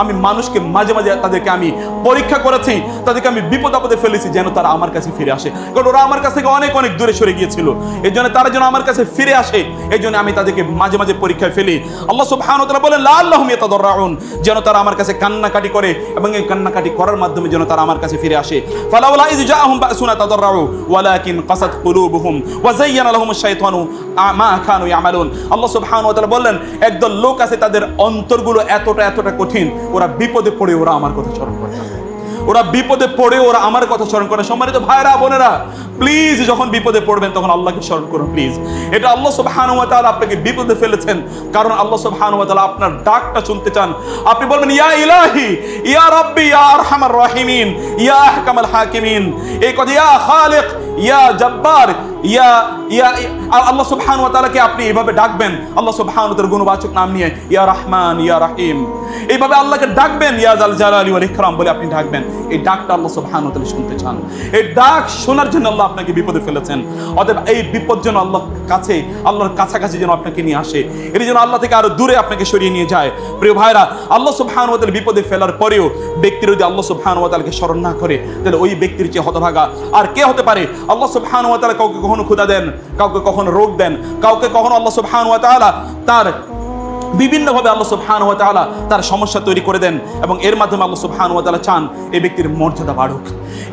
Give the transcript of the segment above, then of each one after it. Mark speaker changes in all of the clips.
Speaker 1: আমি মানুষকে মাঝে মাঝে তাদেরকে আমি পরীক্ষা করেছি, তাদেরকে আমি বিপদ আপদে ফেলেছি যেন তারা আমার কাছে ফিরে আসে, কারণ ওরা আমার কাছ থেকে অনেক অনেক দূরে সরে গিয়েছিল। এই জন্য তারা যেন আমার কাছে ফিরে আসে, এই জন্য আমি তাদেরকে মাঝে মাঝে পরীক্ষায় ফেলি। আল্লাহ সুবহানাহু ওয়া তাআলা বলেন লাআল্লাহুম ইয়াতাদাররাউন, যেন তারা আমার কাছে কান্নাকাটি করে এবং এই কান্নাকাটি করার মাধ্যমে যেন তারা আমার কাছে ফিরে আসে। ফালাউলা ইয জাআহুম বাসুনা তাদাররাউ ওয়ালাকিন কাসাত কুলুবুহুম ওয়া যায়্যানা লাহুমুশ শাইতানু মা কানু ইয়ামালুন। আল্লাহ সুবহানাহু ওয়া তাআলা বললেন একদল লোক আছে তাদের অন্তরগুলো এতটা কঠিন, ওরা বিপদে পড়ে ওরা আমার কথা স্মরণ করে না, ওরা বিপদে পড়ে ওরা আমার কথা স্মরণ করে। সম্মানিত ভাইরা বোনেরা, প্লিজ যখন বিপদে পড়বেন তখন আল্লাহকে স্মরণ করুন প্লিজ। এটা আল্লাহ সুবহানাহু ওয়া তাআলা আপনাকে বিপদে ফেলেছেন, কারণ আল্লাহ সুবহানাহু ওয়া তাআলা আপনার ডাকটা শুনতে চান। আপনি বলবেন ইয়া ইলাহি ইয়া রাব্বি ইয়া আরহামার রাহিমিন ইয়া আহকামাল হাকিমিন, এই কথা ইয়া খালিক ইয়া জব্বার ইয়া ইয়া আল্লাহ সুবহানাহু ওয়া তাআলাকে আপনি এইভাবে ডাকবেন। আল্লাহ সুবহানাহু ওয়া তাআলার গুণবাচক নাম নিয়ে ইয়া রহমান ইয়া রহিম, এইভাবে আল্লাহকে ডাকবেন। ইয়া জাল জালালি ওয়াল ইকরাম বলে আপনি ডাকবেন। এই ডাকটা আল্লাহ সুবহানাহু ওয়া তাআলা শুনতে চান। এই ডাক শোনার জন্য আল্লাহ আপনাকে বিপদে ফেলেছেন। অতএব এই বিপদ যেন আল্লাহর কাছাকাছি যেন আপনাকে নিয়ে আসে, এর যেন আল্লাহ থেকে আরো দূরে আপনাকে সরিয়ে নিয়ে যায়। প্রিয় ভাইরা, আল্লাহ সুবহানাহু ওয়া তাআলা বিপদে ফেলার পরেও ব্যক্তির যদি আল্লাহ সুবহানাহু ওয়া তাআলাকে স্মরণ না করে, তাহলে ওই ব্যক্তির চেয়ে হতভাগা আর কে হতে পারে? আল্লাহ সুবহানাহু ওয়া তাআলা কাউকে কখনো ক্ষুধা দেন, কাউকে কখনো রোগ দেন, কাউকে কখনো আল্লাহ সুবহানাহু ওয়া তাআলা তার বিভিন্নভাবে আল্লাহ সুবহানাহু ওয়া তাআলা তার সমস্যা তৈরি করে দেন, এবং এর মাধ্যমে আল্লাহ সুবহানাহু ওয়া তাআলা চান এই ব্যক্তির মর্যাদা বাড়ুক,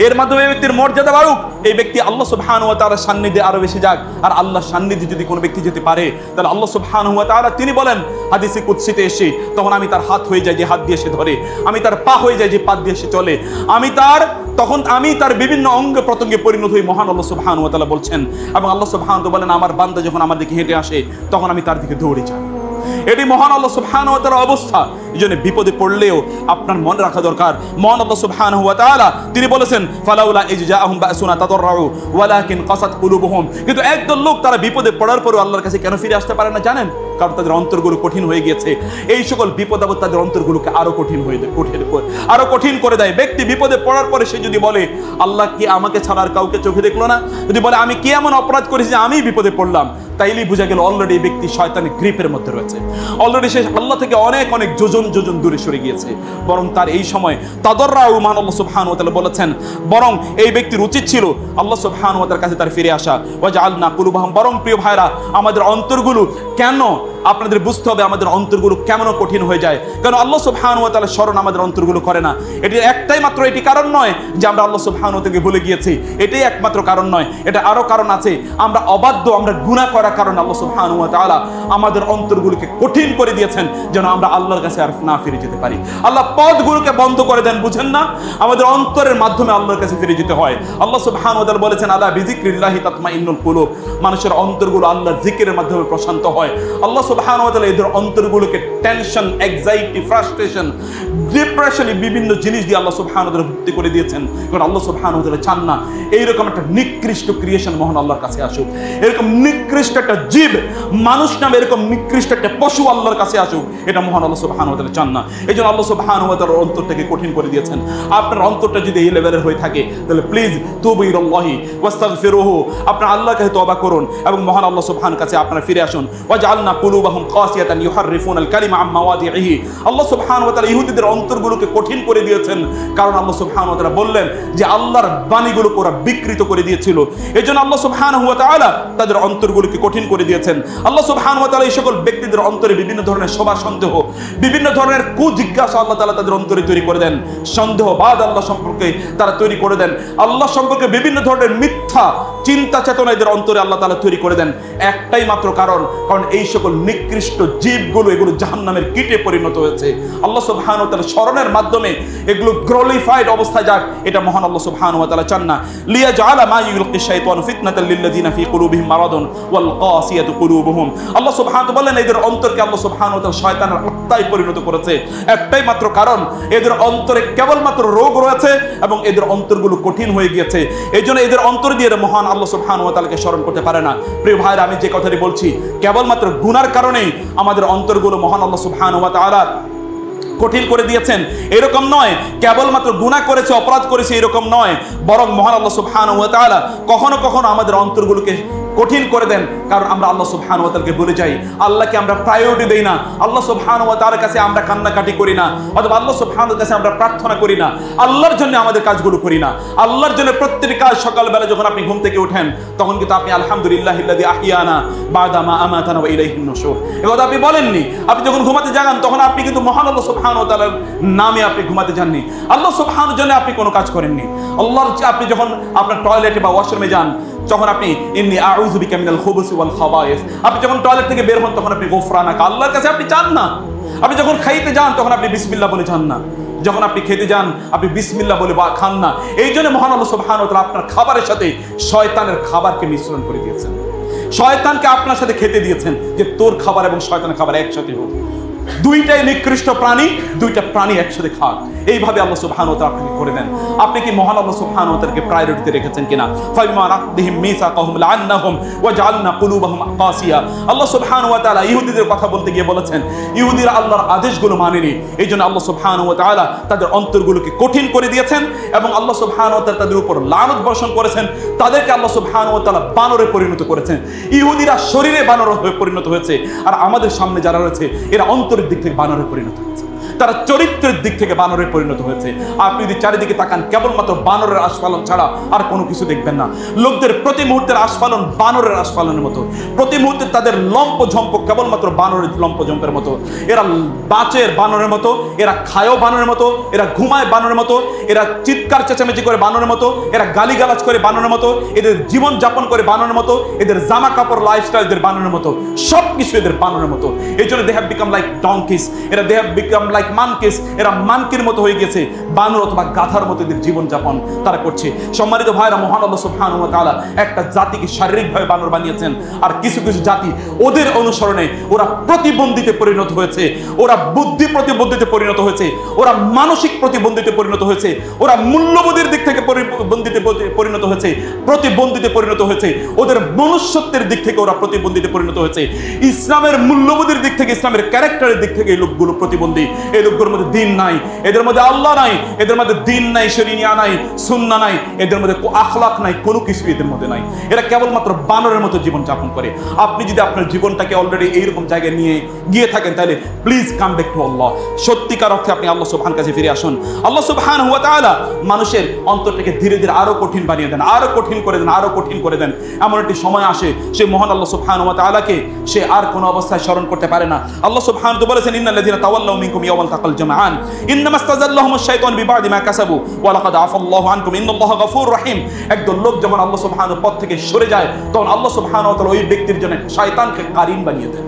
Speaker 1: এর মাধ্যমে এই ব্যক্তির মর্যাদা বাড়ুক, এই ব্যক্তি আল্লাহ সুবহানাহু ওয়া তাআলার সান্নিধ্যে আরো বেশি যাক। আর আল্লাহর সান্নিধ্যে যদি কোনো ব্যক্তি যেতে পারে, তাহলে আল্লাহ সুবহানাহু ওয়া তাআলা তিনি বলেন হাদিসে কুদসিতে এসে, তখন আমি তার হাত হয়ে যাই যে হাত দিয়ে সে ধরে, আমি তার পা হয়ে যাই যে পা দিয়ে সে চলে, তখন আমি তার বিভিন্ন অঙ্গ প্রত্যঙ্গে পরিণত হই। মহান আল্লাহ সুবহানাহু ওয়া তাআলা বলছেন, এবং আল্লাহ সুবহানাহু ওয়া তাআলা বলেন আমার বান্দা যখন আমার দিকে হেঁটে আসে তখন আমি তার দিকে দৌড়ে যাই। এটি মহান আল্লাহ সুবহানাহু ওয়া তাআলার অবস্থা। এইজন্য বিপদে পড়লেও আপনার মনে রাখা দরকার, মহান আল্লাহ সুবহানাহু ওয়া তাআলা তিনি বলেছেন ফালাউলা ইয জাআহুম বাসুনা তাদাররাউ ওয়ালাকিন কাসাত কুলুবুহুম, কিন্তু একদল লোক তারা বিপদে পড়ার পরেও আল্লাহর কাছে কেন ফিরে আসতে পারে না জানেন? কারণ তাদের অন্তরগুলো কঠিন হয়ে গিয়েছে। এই সকল বিপদ আপদ তাদের অন্তরগুলোকে আরো কঠিন করে দেয়। ব্যক্তি বিপদে পড়ার পরে সে যদি বলে আল্লাহ কি আমাকে ছাড়া আর কাউকে চোখে দেখলো না, যদি বলে আমি কি এমন অপরাধ করেছি যে আমি বিপদে পড়লাম, তাইলেই বোঝা গেল অলরেডি এই ব্যক্তি শয়তানের গ্রিপের মধ্যে রয়েছে, অলরেডি সে আল্লাহ থেকে অনেক অনেক যোজন দূরে সরে গিয়েছে। বরং তার এই সময় তাদাররাউ, মহান আল্লাহ সুবহানাহু ওয়া তাআলা বলেছেন, বরং এই ব্যক্তির উচিত ছিল আল্লাহ সুবহানাহু ওয়া তাআলার কাছে তার ফিরে আসা। ওয়াজআলনা কুলুবাহুম, বরং প্রিয় ভাইরা আমাদের অন্তরগুলো কেন, আপনাদের বুঝতে হবে আমাদের অন্তরগুলো কেমন কঠিন হয়ে যায়, কারণ আল্লাহ সুবহানাহু ওয়া তাআলার স্মরণ আমাদের অন্তরগুলো করে না। এটি একটাই মাত্র এটি কারণ নয় যে আমরা আল্লাহ সুবহানাহু ওয়া তাআলাকে ভুলে গিয়েছি, এটাই একমাত্র কারণ নয়, এটা আরো কারণ আছে। আমরা অবাধ্য, আমরা গুনাহ করার কারণে আল্লাহ সুবহানাহু ওয়া তাআলা আমাদের অন্তরগুলোকে কঠিন করে দিয়েছেন যেন আমরা আল্লাহর কাছে আর না ফিরে যেতে পারি। আল্লাহ পথগুলোকে বন্ধ করে দেন, বুঝেন না? আমাদের অন্তরের মাধ্যমে আল্লাহর কাছে ফিরে যেতে হয়। আল্লাহ সুবহানাহু ওয়া তাআলা বলেছেন আলা বিযিকরিল্লাহি তাতমাইন্নুল কুলুব, মানুষের অন্তরগুলো আল্লাহর জিকিরের মাধ্যমে প্রশান্ত হয়। আল্লাহ সুবহানাহু ওয়া তাআলা এদের অন্তরগুলোকে টেনশন, অ্যাংজাইটি, ফ্রাস্ট্রেশন, ডিপ্রেশন, বিভিন্ন জিনিস দিয়ে আল্লাহ সুবহানাহু ওয়া তাআলা ভর্তি করে দিয়েছেন। কারণ আল্লাহ সুবহানাহু ওয়া তাআলা চান না এইরকম একটা নিকৃষ্ট ক্রিয়েশন মহান আল্লাহর কাছে আসুক, এরকম নিকৃষ্ট একটা জীব, মানুষ নামে এরকম নিকৃষ্ট একটা পশু আল্লাহর কাছে আসুক, এটা মহান আল্লাহ সুবহানাহু ওয়া তাআলা চান না। এই জন্য আল্লাহ সুবহানাহু ওয়া তাআলার অন্তরটাকে কঠিন করে দিয়েছেন। আপনার অন্তরটা যদি এই লেভেলের হয়ে থাকে তাহলে প্লিজ তুবু ইলাল্লাহি ওয়াস্তাগফিরুহু, আপনার আল্লাহর কাছে তওবা করুন এবং মহান আল্লাহ সুবহানাহু কাছে আপনারা ফিরে আসুন। ওয়াজআলনা কুলুবাহুম কাসিয়াতান ইউহাররিফুনাল কালিমা আম মাওয়াদিহি, আল্লাহ সুবহানাহু ওয়া তাআলা ইহুদিদের অন্তরগুলোকে কঠিন করে দিয়েছেন, কারণ আল্লাহ সুবহানাহু ওয়া তাআলা বললেন যে আল্লাহর বাণীগুলোকে ওরা বিকৃত করে দিয়েছিল। এজন্য আল্লাহ সুবহানাহু ওয়া তাআলা তাদের অন্তরগুলোকে কঠিন করে দিয়েছেন। আল্লাহ সুবহানাহু ওয়া তাআলা এই সকল ব্যক্তিদের অন্তরে বিভিন্ন ধরনের শোভা সন্দেহ, বিভিন্ন ধরনের কুজিজ্ঞাসা আল্লাহ তাআলা তাদের অন্তরে তৈরি করে দেন, সন্দেহবাদ আল্লাহ সম্পর্কে তারা তৈরি করে দেন, আল্লাহ সম্পর্কে বিভিন্ন ধরনের মিথ্যা চিন্তা চেতনা এদের অন্তরে আল্লাহ তাআলা তৈরি করে দেন। একটাই মাত্র কারণ এই সকল নিকৃষ্ট জীবগুলো এগুলো জাহান্নামের কীটে পরিণত হয়েছে। আল্লাহ সুবহানাহু ওয়া তাআলা স্মরণের মাধ্যমে এগুলো গ্লোরিফাইড অবস্থায় যাক, এটা মহান আল্লাহ সুবহানাহু ওয়া তাআলা চান না। লিয়াজআলা মা ইউলকি শাইতানু ফিতনাতাল লিল্লাযিনা ফি কুলুবিহিম মারাদুন ওয়াল কাসিয়াতু কুলুবুহুম, আল্লাহ সুবহানাহু ওয়া তাআলা বলেন এদের অন্তরকে আল্লাহ সুবহানাহু ওয়া তাআলা শয়তানের আত্মায় পরিণত করেছে। একটাই মাত্র কারণ, এদের অন্তরে কেবলমাত্র রোগ রয়েছে এবং এদের অন্তরগুলো কঠিন হয়ে গিয়েছে। এইজন্য এদের অন্তর দিয়ে মহান আল্লাহ সুবহানাহু ওয়া তাআলাকে স্মরণ করতে পারে না। প্রিয় ভাইরা, আমি যে কথাটি বলছি কেবলমাত্র গুনার কারণেই আমাদের অন্তরগুলো মহান আল্লাহ সুবহানাহু ওয়া তাআলা কঠিন করে দিয়েছেন এরকম নয়, কেবলমাত্র গুনাহ করেছে, অপরাধ করেছে এরকম নয়, বরং মহান আল্লাহ সুবহানাহু ওয়া তাআলা কখনো কখনো আমাদের অন্তরগুলোকে কঠিন করে দেন, কারণ আমরা আল্লাহ সুবহানাহু ওয়া তাআলাকে ভুলে যাই, আল্লাহকে আমরা প্রায়োরিটি দেই না, আল্লাহ সুবহানাহু ওয়া তাআলার কাছে আমরা কান্নাকাটি করি না, অথবা আল্লাহ সুবহানাহু ওয়া তাআলার কাছে আমরা প্রার্থনা করি না, আল্লাহর জন্য আমাদের কাজগুলো করি না। আল্লাহর জন্য প্রত্যেকটি কাজ, সকালবেলা যখন আপনি ঘুম থেকে ওঠেন তখন কিন্তু আপনি আলহামদুলিল্লাহিল্লাযী আহিয়ানা বা'দা মা আমাতানা ওয়া ইলাইহিন নুশুর, এই কথা আপনি বলেননি। আপনি যখন ঘুমাতে যান তখন আপনি কিন্তু মহান আল্লাহ সুবহানাহু ওয়া তাআলার নামে আপনি ঘুমাতে যাননি, আল্লাহ সুবহানাহুর জন্য আপনি কোনো কাজ করেননি। আল্লাহর, আপনি যখন আপনার টয়লেটে বা ওয়াশরুমে যান তখন আপনি ইন্নী আউযু বিকা মিনাল খুবুসি ওয়াল খাবায়েস, আপনি যখন টয়লেট থেকে বের হন তখন আপনি গুফরানাকা, আল্লাহর কাছে আপনি চান না। আপনি যখন খাইতে যান তখন আপনি বিসমিল্লাহ বলে যান না, যখন আপনি খেতে যান আপনি বিসমিল্লাহ বলে খান না। এই জন্য মহান আল্লাহ সুবহানাহু ওয়া তাআলা আপনার খাবারের সাথে শয়তানের খাবারকে মিশ্রণ করে দিয়েছেন, শয়তানকে আপনার সাথে খেতে দিয়েছেন, যে তোর খাবার এবং শয়তানের খাবার একসাথে হোক, দুইটাই নিকৃষ্ট প্রাণী, দুইটা প্রাণী একসাথে খাক। এইভাবে আল্লাহ সুবহানাহু ওয়া তাআলা আপনাকে করে দেন। আপনি কি মহান আল্লাহ সুবহানাহু ওয়া তাআলাকে প্রায়োরিটিতে রেখেছেন কিনা? ফাবিমা নাকদিহিম মিসাকাহুম লাআন্নাহুম ওয়া জাআলনা কুলুবাহুম কাসিয়া। আল্লাহ সুবহানাহু ওয়া তাআলা ইহুদিদের কথা বলতে গিয়ে বলেছেন, ইহুদিরা আল্লাহর আদেশগুলো মানেনি, এইজন্য আল্লাহ সুবহানাহু ওয়া তাআলা তাদের অন্তরগুলোকে কঠিন করে দিয়েছেন এবং আল্লাহ সুবহানাহু ওয়া তাআলা তাদের উপর লানত বর্ষণ করেছেন। তাদেরকে আল্লাহ সুবহানাহু ওয়া তাআলা বানরে পরিণত করেছেন। ইহুদিরা শরীরে বানর হয়ে পরিণত হয়েছে, আর আমাদের সামনে যারা রয়েছে এরা অন্তরের দিক থেকে বানরে পরিণত হয়েছে, তারা চরিত্রের দিক থেকে বানরে পরিণত হয়েছে। আপনি যদি চারিদিকে তাকান কেবলমাত্র বানরের আস্ফালন ছাড়া আর কোনো কিছু দেখবেন না। লোকদের প্রতি মুহূর্তের আস্ফালন বানরের আস্ফালনের মতো, প্রতি মুহূর্তে তাদের লম্পঝম্প কেবলমাত্র বানরের লম্পঝম্পের মতো। এরা বাঁচের বানরের মতো, এরা খায়ও বানরের মতো, এরা ঘুমায় বানরের মতো, এরা চিৎকার চেঁচামেচি করে বানরের মতো, এরা গালিগালাজ করে বানরের মতো, এদের জীবন যাপন করে বানরের মতো, এদের জামা কাপড় লাইফস্টাইল এদের বানরের মতো, সব কিছু এদের বানরের মতো। এই জন্য they have become like donkeys, এরা they have become like monkeys, এরা মানকির মতো হয়ে গেছে, বানর অথবা গাধার মতো এদের জীবন যাপন তারা করছে। সম্মানিত ভাইরা, মহান আল্লাহ সুবহানাহু ওয়া তাআলা একটা জাতিকে শারীরিকভাবে বানর বানিয়েছেন, আর কিছু কিছু জাতি ওদের অনুসরণে ওরা প্রতিবন্ধীতে পরিণত হয়েছে, ওরা বুদ্ধি প্রতিবন্ধীতে পরিণত হয়েছে, ওরা মানসিক প্রতিবন্ধীতে পরিণত হয়েছে, ওরা মূল্যবোধের দিক থেকে পরিণত হয়েছে, প্রতিবন্ধীতে পরিণত হয়েছে, ওদের মনুষ্যত্বের দিক থেকে ওরা প্রতিবন্ধীতে পরিণত হয়েছে, ইসলামের মূল্যবোধের দিক থেকে, ইসলামের ক্যারেক্টারের দিক থেকে এই লোকগুলো প্রতিবন্ধী। এই লোকগুলোর মধ্যে দিন নাই, এদের মধ্যে আল্লাহ নাই, এদের মধ্যে দিন নাই, শরিয়া নাই, সুন্নাহ নাই, এদের মধ্যে আখলাক নাই, কোনো কিছু এদের মধ্যে নাই। এরা কেবলমাত্র বানরের মতো জীবন যাপন করে। আপনি যদি আপনার জীবনটাকে অলরেডি এইরকম জায়গায় নিয়ে গিয়ে থাকেন তাহলে প্লিজ কাম ব্যাক টু আল্লাহ। সত্যিকার অর্থে আপনি আল্লাহ সুবহানাহু কাছে ফিরে আসুন। আল্লাহ সুবহানাহু ওয়া তাআলা মানুষের অন্তরটাকে ধীরে ধীরে আরো কঠিন বানিয়ে দেন, আরো কঠিন করে দেন, আরো কঠিন করে দেন। এমন একটি সময় আসে সে মহান আল্লাহ সুবহানাহু ওয়া তাআলাকে সে আর কোনো অবস্থায় স্মরণ করতে পারে না। আল্লাহ সুবহানাহু ওয়া তাআলা বলেছেন, ইন্নাল্লাযীনা তাওয়াল্লাউ মিনকুম ইয়াওমাল তাকাল জামআন ইন্নামা ইস্তাযাল্লাহুমুশ শাইতানু বিবাদি মা কাসাবু ওয়া লাকাদ আফাল্লাহু আনকুম ইন্নাল্লাহা গফুরুর রহিম। একদল লোক যখন আল্লাহ সুবহানাহু পথ থেকে সরে যায় তখন আল্লাহ সুবহানাহু ওয়া তাআলা ওই ব্যক্তির জন্য শয়তানকে কারিন বানিয়ে দেন।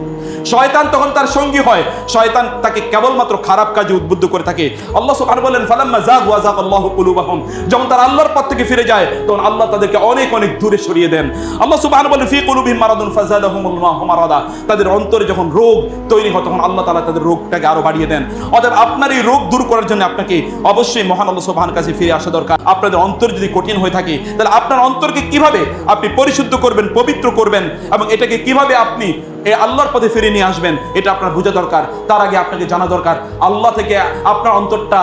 Speaker 1: শয়তান তখন তার সঙ্গী হয়, শয়তান তাকে কেবলমাত্র খারাপ কাজে উদ্বুদ্ধ করে থাকে। আল্লাহ সুবহানাহু বলেন, ফালাম্মা যাগু আযাকাল্লাহু কুলুবাহুম, যখন তারা আল্লাহর পথ থেকে ফিরে যায় তখন আল্লাহ তাদেরকে অনেক অনেক দূরে সরিয়ে দেন। আল্লাহ সুবহানাহু বলেন, ফি কুলুবিহিম মারাদুন ফাযাদাহুমুল্লাহু মারাদা, তাদের অন্তরে যখন রোগ তৈরি হয় তখন আল্লাহ তাআলা তাদের রোগটাকে আরো বাড়িয়ে দেন। অতএব আপনার এই রোগ দূর করার জন্য আপনাকে অবশ্যই মহান আল্লাহ সুবহানাহুর কাছে ফিরে আসা দরকার। আপনাদের অন্তর যদি কঠিন হয়ে থাকে তাহলে আপনার অন্তরকে কিভাবে আপনি পরিশুদ্ধ করবেন, পবিত্র করবেন এবং এটাকে কিভাবে আপনি এই আল্লাহর পথে ফিরিয়ে নিয়ে আসবেন এটা আপনার বোঝা দরকার। তার আগে আপনাকে জানা দরকার আল্লাহ থেকে আপনার অন্তরটা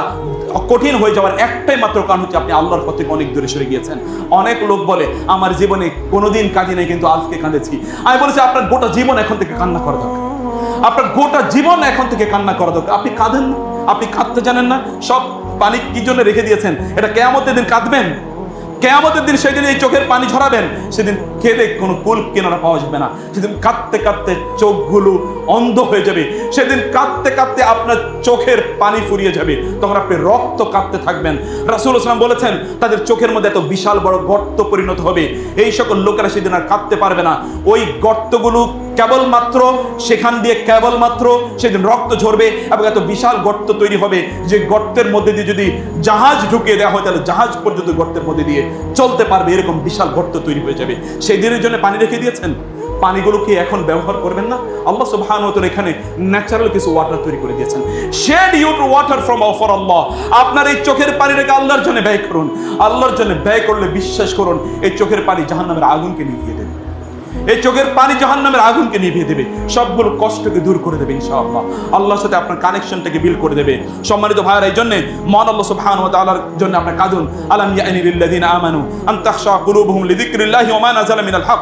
Speaker 1: কঠিন হয়ে যাওয়ার একটাই মাত্র কারণ হচ্ছে আপনি আল্লাহর পথ থেকে অনেক দূরে সরে গিয়েছেন। অনেক লোক বলে আমার জীবনে কোনোদিন কাঁদি নাই কিন্তু আজকে কাঁদেছি। আমি বলেছি আপনার গোটা জীবন এখন থেকে কান্না করা দরকার, আপনার গোটা জীবন এখন থেকে কান্না করা দরকার। আপনি কাঁদেন না, আপনি কাঁদতে জানেন না, সব পানি কি জন্য রেখে দিয়েছেন? এটা কিয়ামতের দিন কাঁদবেন, কিয়ামতের দিন সেদিন এই চোখের পানি ঝরাবেন, সেদিন কেঁদে কোনো কুল কিনারা পাওয়া যাবে না। সেদিন কাঁদতে কাঁদতে চোখগুলো অন্ধ হয়ে যাবে, সেদিন কাঁদতে কাঁদতে আপনার চোখের পানি ফুরিয়ে যাবে, তখন আপনি রক্ত কাঁদতে থাকবেন। রাসূলুল্লাহ সাল্লাল্লাহু আলাইহি ওয়াসাল্লাম বলেছেন তাদের চোখের মধ্যে এত বিশাল বড় গর্ত পরিণত হবে, এই সকল লোকেরা সেদিন আর কাঁদতে পারবে না। ওই গর্তগুলো কেবলমাত্র সেখান দিয়ে কেবলমাত্র সেদিন রক্ত ঝরবে এবং এত বিশাল গর্ত তৈরি হবে যে গর্তের মধ্যে দিয়ে যদি জাহাজ ঢুকিয়ে দেওয়া হয় তাহলে জাহাজ পর্যন্ত গর্তের মধ্যে দিয়ে চলতে পারবে, এরকম বিশাল গর্ত তৈরি হয়ে যাবে। সেই দিনের জন্য পানি রেখে দিয়েছেন, পানিগুলোকে এখন ব্যবহার করবেন না? আল্লাহ সুবহানাহু ওয়া তাআলা এখানে ন্যাচারাল কিছু ওয়াটার তৈরি করে দিয়েছেন। Shed your water from for Allah. আপনার এই চোখের পানিটাকে আল্লাহর জন্য ব্যয় করুন। আল্লাহর জন্য ব্যয় করলে বিশ্বাস করুন এই চোখের পানি জাহান্নামের আগুনকে নিভিয়ে দেবে, এই চোখের পানি জাহান্নামের আগুনকে নিভিয়ে দেবে, সবগুলো কষ্টকে দূর করে দেবে ইনশাআল্লাহ। আল্লাহর সাথে আপনার কানেকশনটাকে বিল্ড করে দেবে। সম্মানিত ভাইরা, এই জন্য মহান আল্লাহ সুবহানাহু ওয়া তাআলার জন্য আপনার কাঁদুন। আলাম ইয়ানি লিল্লাযিনা আমানু আন তাখশা কুলুবুহুম লিযিকরিল্লাহি ওয়া মা নাযালা মিনাল হক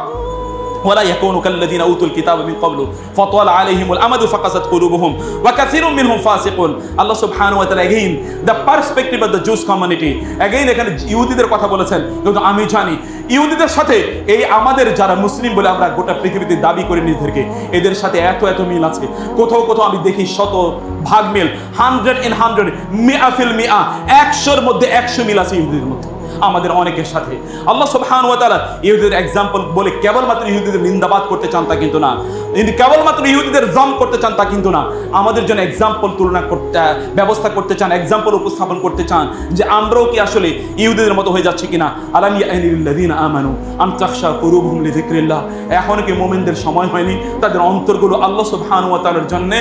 Speaker 1: ولا يكونوا كالذين اوتوا الكتاب من قبل فطال عليهم الامد فقست قلوبهم وكثير منهم فاسقون. আল্লাহ সুবহানাহু ওয়া তাআলা again the perspective of the Jewish community again এখানে ইহুদিদের কথা বলেছেন। কিন্তু আমি জানি ইহুদিদের সাথে এই আমাদের যারা মুসলিম বলে আমরা গোটা পৃথিবীতে দাবি করি নিজেদেরকে, এদের সাথে এত মিল আছে। কোথাও কোথাও আমি দেখি 100% মিল, 100 in 100, 100% 100-এর মধ্যে 100 মিল আছে ইহুদিদের মধ্যে আমাদের অনেকের সাথে। আল্লাহ সুবহানাহু ওয়া তাআলা ইহুদিদের এক্সাম্পল বলে কেবলমাত্র ইহুদিদের নিন্দাবাদ করতে চান তা কিন্তু না, কেবলমাত্র ইহুদিদের জম করতে চান তা কিন্তু না, আমাদের জন্য এক্সাম্পল তুলনা করতে ব্যবস্থা করতে চান, এক্সাম্পল উপস্থাপন করতে চান যে আমরাও কি আসলে ইহুদিদের মতো হয়ে যাচ্ছি কিনা। আলাম ইয়ানিল্লাযিনা আমানু আন তাখশা কুলুবুহুম লিযিকরিল্লাহ, এখন কি মুমিনদের সময় হয়নি তাদের অন্তরগুলো আল্লাহ সুবহানাহু ওয়া তাআলার জন্য,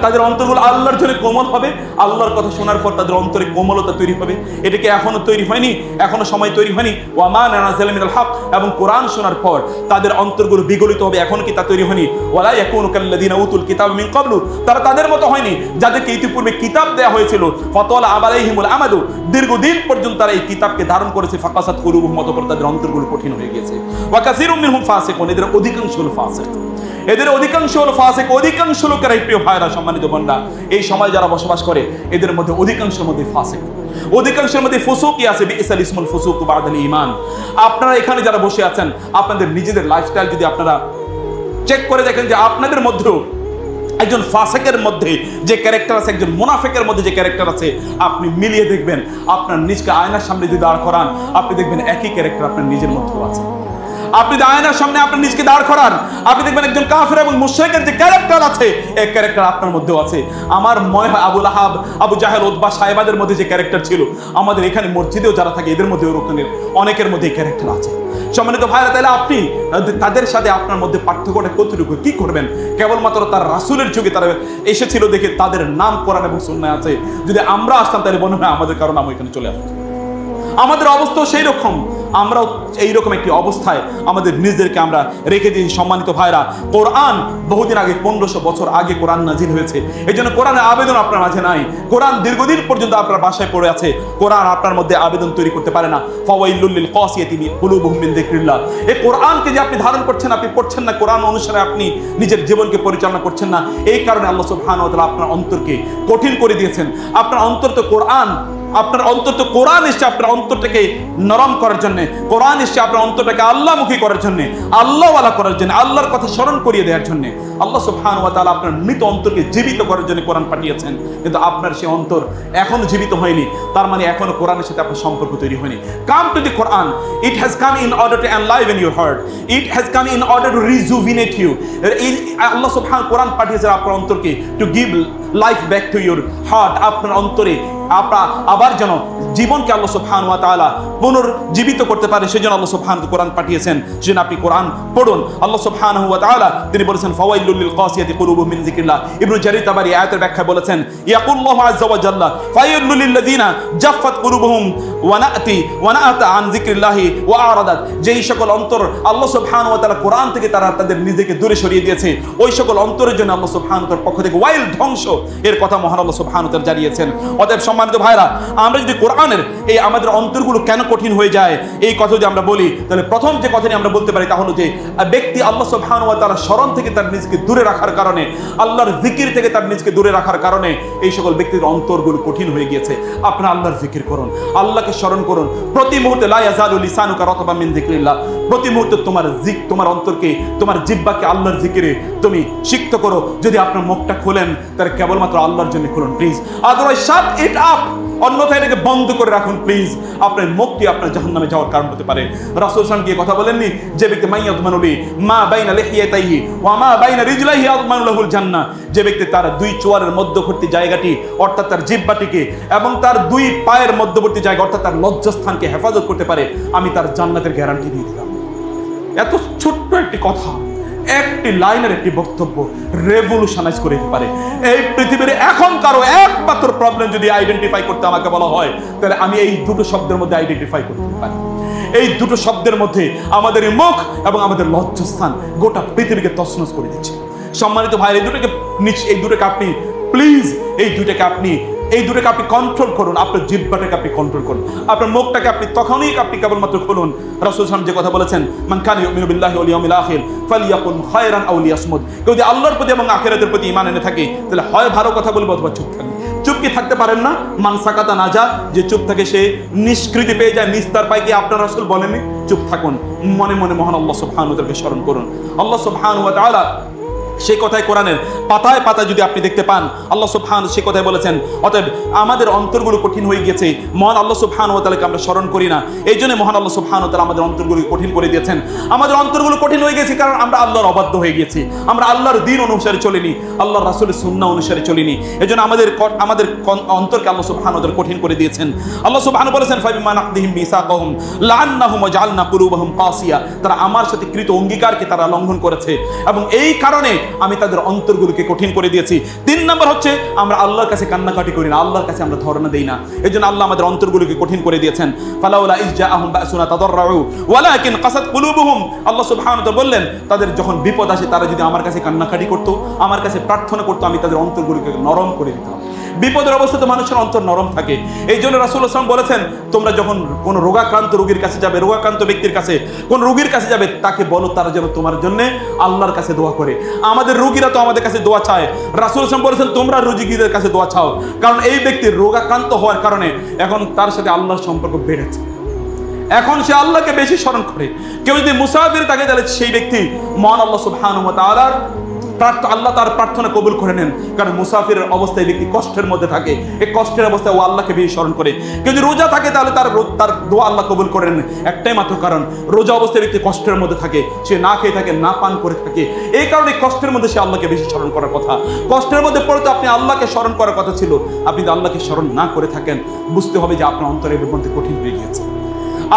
Speaker 1: তাদের অন্তরগুলো আল্লাহর জন্য কোমল হবে, আল্লাহর কথা শোনার পর তাদের অন্তরে কোমলতা তৈরি হবে? এটা কি এখনো তৈরি হয়নি? এখনো সময় তৈরি হয়নি? ওয়া মা নাযালা মিনাল হক, এবং কোরআন শোনার পর তাদের অন্তরগুলো বিগলিত হবে, এখন কি তা তৈরি হয়নি? ওয়ালা ইয়াকুনু কাল্লাযিনা উতুল কিতাব মিন ক্বাবলু, তারা তাদের মতো হয়নি যাদেরকে ইতিপূর্বে কিতাব দেয়া হয়েছিল। ফাতালা আলাইহিমুল আমাদু, দীর্ঘদিন পর্যন্ত তারা এই কিতাবকে ধারণ করেছে। ফাকাসাত কুলুবুহুম, অতঃপর তাদের অন্তরগুলো কঠিন হয়ে গেছে। ওয়া কাসীরুম মিনহুম ফাসিকুন, এদের অধিকাংশ হলো ফাসিক, এদের অধিকাংশ হলো ফাসিক, অধিকাংশ লোকেরাই প্রিয় ভাইরা সম্মানিত বোনরা এই সময় যারা বসবাস করে এদের মধ্যে অধিকাংশের মধ্যে ফাসিক, অধিকাংশের মধ্যে ফুসুকি আছে। বিইসাল ইসমুল ফুসুক বাদাল ঈমান। আপনারা এখানে যারা বসে আছেন আপনাদের নিজেদের লাইফস্টাইল যদি আপনারা চেক করে দেখেন যে আপনাদের মধ্যেও একজন ফাসিকের মধ্যে যে ক্যারেক্টার আছে, একজন মুনাফিকের মধ্যে যে ক্যারেক্টার আছে, আপনি মিলিয়ে দেখবেন। আপনার নিজকে আয়নার সামনে যদি দাঁড় করান আপনি দেখবেন একই ক্যারেক্টার আপনার নিজের মধ্যেও আছে। আপনি আয়নার সামনে আপনার নিজকে দাঁড় করান, আপনি দেখবেন একজন কাফের এবং মুশরিকের যে ক্যারেক্টার আছে এই ক্যারেক্টার আপনার মধ্যেও আছে। আমার মনে হয় আবু লাহাব, আবু জাহেল, উতবা, সাইবাদের মধ্যে যে ক্যারেক্টার ছিল আমাদের এখানে মসজিদেও যারা থাকে এদের মধ্যে ওরকমের অনেকের মধ্যে এই ক্যারেক্টার আছে। সম্মানিত ভাইরা, তাহলে আপনি তাদের সাথে আপনার মধ্যে পার্থক্যটা কতটুকু? কি করবেন? কেবলমাত্র তার রাসূলের যুগে তারা এসেছিল দেখে তাদের নাম কোরআন এবং সুন্নাহ আছে। যদি আমরা আসতাম তাহলে মনে হয় আমাদের কারণ আমরা এখানে চলে আসতাম। আমাদের অবস্থা সেই রকম, আমরাও এইরকম একটি অবস্থায় আমাদের নিজেদেরকে আমরা রেখে দিই। সম্মানিত ভাইরা, কোরআন বহুদিন আগে, 1500 বছর আগে কোরআন নাজিল হয়েছে। এই জন্য কোরআনের আবেদন আপনার মাঝে নাই। কোরআন দীর্ঘদিন পর্যন্ত আপনার বাসায় পড়ে আছে, কোরআন আপনার মধ্যে আবেদন তৈরি করতে পারে না। ফাওয়াইলুল লিল কাসিয়াতি কুলুবুহুম মিন যিকরিল্লাহ, এই কোরআনকে যে আপনি ধারণ করছেন, আপনি পড়ছেন না, কোরআন অনুসারে আপনি নিজের জীবনকে পরিচালনা করছেন না, এই কারণে আল্লাহ সুবহানাহু ওয়া তাআলা আপনার অন্তরকে কঠিন করে দিয়েছেন। আপনার অন্তর তো কোরআন, আপনার অন্তর তো কোরআন এসছে আপনার অন্তরটাকে নরম করার জন্য, কোরআন এসছে আপনার অন্তরটাকে আল্লাহমুখী করার জন্য, আল্লাহওয়ালা করার জন্য, আল্লাহর কথা স্মরণ করিয়ে দেওয়ার জন্য। আল্লাহ সুবহানাহু ওয়া তাআলা আপনার মৃত অন্তরকে জীবিত করার জন্য কোরআন পাঠিয়েছেন, কিন্তু আপনার সেই অন্তর এখনো জীবিত হয়নি, তার মানে এখনো কোরআনের সাথে আপনার সম্পর্ক তৈরি হয়নি। Come to the Quran, it has come in order to enliven your heart, it has come in order to rejuvenate you. আল্লাহ সুবহানাহু কোরআন পাঠিয়েছেন আপনার অন্তরকে to give life back to your heart, আপনার অন্তরে আবার যেন জীবনকে আল্লাহ সুবহানাহু ওয়া তাআলা পুনর্জীবিত করতে পারে, সেজন্য আল্লাহ সুবহানাহু কোরআন পাঠিয়েছেন। সেজন্য আপনি কোরআন পড়ুন। আল্লাহ সুবহানাহু ওয়া তাআলা তিনি বলেছেন ফাওয়াইলুল লিল কাসিয়াতি কুলুবুহুম মিন যিকরিল্লাহ। ইবনে জারীর তাবারী আয়াতের ব্যাখ্যায় বলেছেন ইয়াকুল্লাহু আযজা ওয়া জাল্লা ফাওয়াইলুল লিল লাযিনা জাফফাত কুলুবুহুম ওয়া নাআতা আন যিকরিল্লাহি ওয়া আরাদাত, যেই সকল অন্তর আল্লাহ সুবহানাহু ওয়া তাআলা কোরআন থেকে তাদের নিজেকে দূরে সরিয়ে দিয়েছে, ওই সকল অন্তরের জন্য আল্লাহ সুবহানাহু ওয়া তাআলার পক্ষ থেকে ওয়াইল, ধ্বংস এর কথা মহান আল্লাহ সুবহানাহু ওয়া তাআলা জানিয়েছেন। অতএব সম্মানিত ভাইরা, আমরা যদি কোরআনের এই আমাদের অন্তরগুলো কেন কঠিন হয়ে যায় এই কথা যদি আমরা বলি, তাহলে প্রথম যে কথাটি আমরা বলতে পারি তা হলো যে ব্যক্তি আল্লাহ সুবহানাহু ওয়া তাআলার স্মরণ থেকে তার নিজকে দূরে রাখার কারণে, আল্লাহর জিকির থেকে তার নিজকে দূরে রাখার কারণে এই সকল ব্যক্তির অন্তরগুলো কঠিন হয়ে গিয়েছে। আপনারা আল্লাহর জিকির করুন, আল্লাহকে স্মরণ করুন প্রতি মুহূর্তে। লা ইয়াজালু লিসানুকা রাতবাম মিন যিকরিল্লাহ, প্রতি মুহূর্তে তোমার অন্তরকে, তোমার জিহ্বাকে আল্লাহর জিকিরে তুমি সিক্ত করো। যদি আপনার মুখটা খোলেন তাহলে কেবলমাত্র আল্লাহর জন্য খুলুন please, otherwise shut it up, অন্যথায় এটাকে বন্ধ করে রাখুন প্লিজ। আপনার মুখটি আপনার জাহান্নামে যাওয়ার কারণ হতে পারে। রাসূল সাল্লাল্লাহু আলাইহি কথা বলেননি যে ব্যক্তি মাইয়াদমানুলি মা বাইনা লিহিয়াতাইহি ওয়া মা বাইনা রিজলাইহি আযমানু লাহুল জান্নাহ, যে ব্যক্তি তার দুই চোয়ালের মধ্যবর্তী জায়গাটি অর্থাৎ তার জিহ্বাটিকে এবং তার দুই পায়ের মধ্যবর্তী জায়গা অর্থাৎ তার লজ্জাস্থানকে হেফাজত করতে পারে, আমি তার জান্নাতের গ্যারান্টি দিয়ে দিলাম। এত ছোট্ট একটি কথা, একটি লাইনের একটি বক্তব্য রেভলিউশনাইজ করে দিতে পারে এই পৃথিবীর। এখন কারো একমাত্র প্রবলেম যদি আইডেন্টিফাই করতে আমাকে বলা হয় তাহলে আমি এই দুটো শব্দের মধ্যে আইডেন্টিফাই করতে পারি। এই দুটো শব্দের মধ্যে আমাদের এই মুখ এবং আমাদের লজ্জাস্থান গোটা পৃথিবীকে তছনছ করে দিচ্ছে। সম্মানিত ভাই, এই দুটোকে আপনি প্লিজ, এই দুটোকে আপনি এই দুটোকে আপনি কন্ট্রোল করুন, আপনার জিহ্বাটাকে আপনি কন্ট্রোল করুন, আপনার মুখটাকে আপনি তখনই আপনি কেবলমাত্র খুলুন। রাসূল সাল্লাল্লাহু আলাইহি ওয়াসাল্লাম যে কথা বলেছেন, মান কানা ইউমিনু বিল্লাহি ওয়াল ইয়াউমিল আখির ফালিয়াকুল খায়রান আও লিয়াসমুত। কেউ যদি আল্লাহর প্রতি এবং আখিরাতের প্রতি ঈমান এনে থাকে তাহলে হয় ভালো কথা বলবে অথবা চুপ থাকবে। চুপ কি থাকতে পারেন না? মান সাকাতা নাজা, যে চুপ থাকে সে নিষ্কৃতি পেয়ে যায়, নিস্তার পায়। কি আপনার রাসূল বলেননি চুপ থাকুন? মনে মনে মহান আল্লাহ সুবহানাহু ওয়া তাআলাকে স্মরণ করুন। আল্লাহ সুবহানাহু ওয়া তাআলা সেই কথায় কোরআনের পাতায় পাতায় যদি আপনি দেখতে পান, আল্লাহ সুবহানাহু সেই কথায় বলেছেন। অতএব আমাদের অন্তরগুলো কঠিন হয়ে গেছে, মহান আল্লাহ সুবহানাহু ওয়া তাআলাকে আমরা স্মরণ করি না। এই জন্য মহান আল্লাহ সুবহানাহু ওয়া তাআলা আমাদের অন্তরগুলো কঠিন করে দিয়েছেন। আমাদের অন্তরগুলো কঠিন হয়ে গেছে কারণ আমরা আল্লাহর অবাধ্য হয়ে গেছি, আমরা আল্লাহর দ্বীন অনুসারে চলিনি, আল্লাহর রাসূলের সুন্নাহ অনুসারে চলিনি। এজন্য আমাদের অন্তরকে আল্লাহ সুবহানাহু ওয়া তাআলা কঠিন করে দিয়েছেন। আল্লাহ সুবহানাহু বলেছেন, ফাবিমা নাকদিহিম মিসাকাহুম লাআন্নাহুম ওয়াজআলনা কুলুবাহুম কাসিয়া, তারা আমার সাথে কৃত অঙ্গীকারকে তারা লঙ্ঘন করেছে এবং এই কারণে আমি তাদের অন্তরগুলোকে কঠিন করে দিয়েছি। 3 নম্বর হচ্ছে আমরা আল্লাহর কাছে কান্নাকাটি করি না, আল্লাহর কাছে আমরা ধর্ণা দেই না। এজন্য আল্লাহ আমাদের অন্তরগুলোকে কঠিন করে দিয়েছেন। ফালাউলা ইজজাআহুম বাসুনা তাদাররু ওয়ালাকিন কাসাত কুলুবুহুম, আল্লাহ সুবহানাহু ওয়া তাআলা বললেন তাদের যখন বিপদ আসে তারা যদি আমার কাছে কান্নাকাটি করতো, আমার কাছে প্রার্থনা করতো, আমি তাদের অন্তরগুলোকে নরম করে দিতাম। বিপদের অবস্থাতে মানুষের অন্তর নরম থাকে। এই জন্য রাসূলুল্লাহ সাল্লাল্লাহু আলাইহি ওয়াসাল্লাম বলেছেন, তোমরা যখন কোন রোগাক্রান্ত রোগীর কাছে যাবে, রোগাক্রান্ত ব্যক্তির কাছে, কোন রোগীর কাছে যাবে, তাকে বলো তারা যেন তোমার জন্য আল্লাহর কাছে দোয়া করে। আমাদের রোগীরা তো আমাদের কাছে দোয়া চায়, রাসূলুল্লাহ সাল্লাল্লাহু আলাইহি ওয়াসাল্লাম বলেছেন তোমরা রোগীদের কাছে দোয়া চাও, কারণ এই ব্যক্তির রোগাক্রান্ত হওয়ার কারণে এখন তার সাথে আল্লাহর সম্পর্ক বেড়েছে, এখন সে আল্লাহকে বেশি স্মরণ করে। কেউ যদি মুসাফির থাকে তাহলে সেই ব্যক্তি মহান আল্লাহ সুবহানাহু ওয়া তাআলার আল্লাহ তার প্রার্থনা কবুল করে নেন, কারণ মুসাফিরের অবস্থায় ব্যক্তি কষ্টের মধ্যে থাকে, এই কষ্টের অবস্থায় ও আল্লাহকে বেশি স্মরণ করে। কেউ যদি রোজা থাকে তাহলে তার দোয়া আল্লাহ কবুল করে নেন, একটাই মাত্র কারণ রোজা অবস্থায় ব্যক্তি কষ্টের মধ্যে থাকে, সে না খেয়ে থাকে, না পান করে থাকে, এই কারণে কষ্টের মধ্যে সে আল্লাহকে বেশি স্মরণ করার কথা। কষ্টের মধ্যে পড়ে তো আপনি আল্লাহকে স্মরণ করার কথা ছিল, আপনি যদি আল্লাহকে স্মরণ না করে থাকেন বুঝতে হবে যে আপনার অন্তরের মধ্যে কঠিন হয়ে গিয়েছে।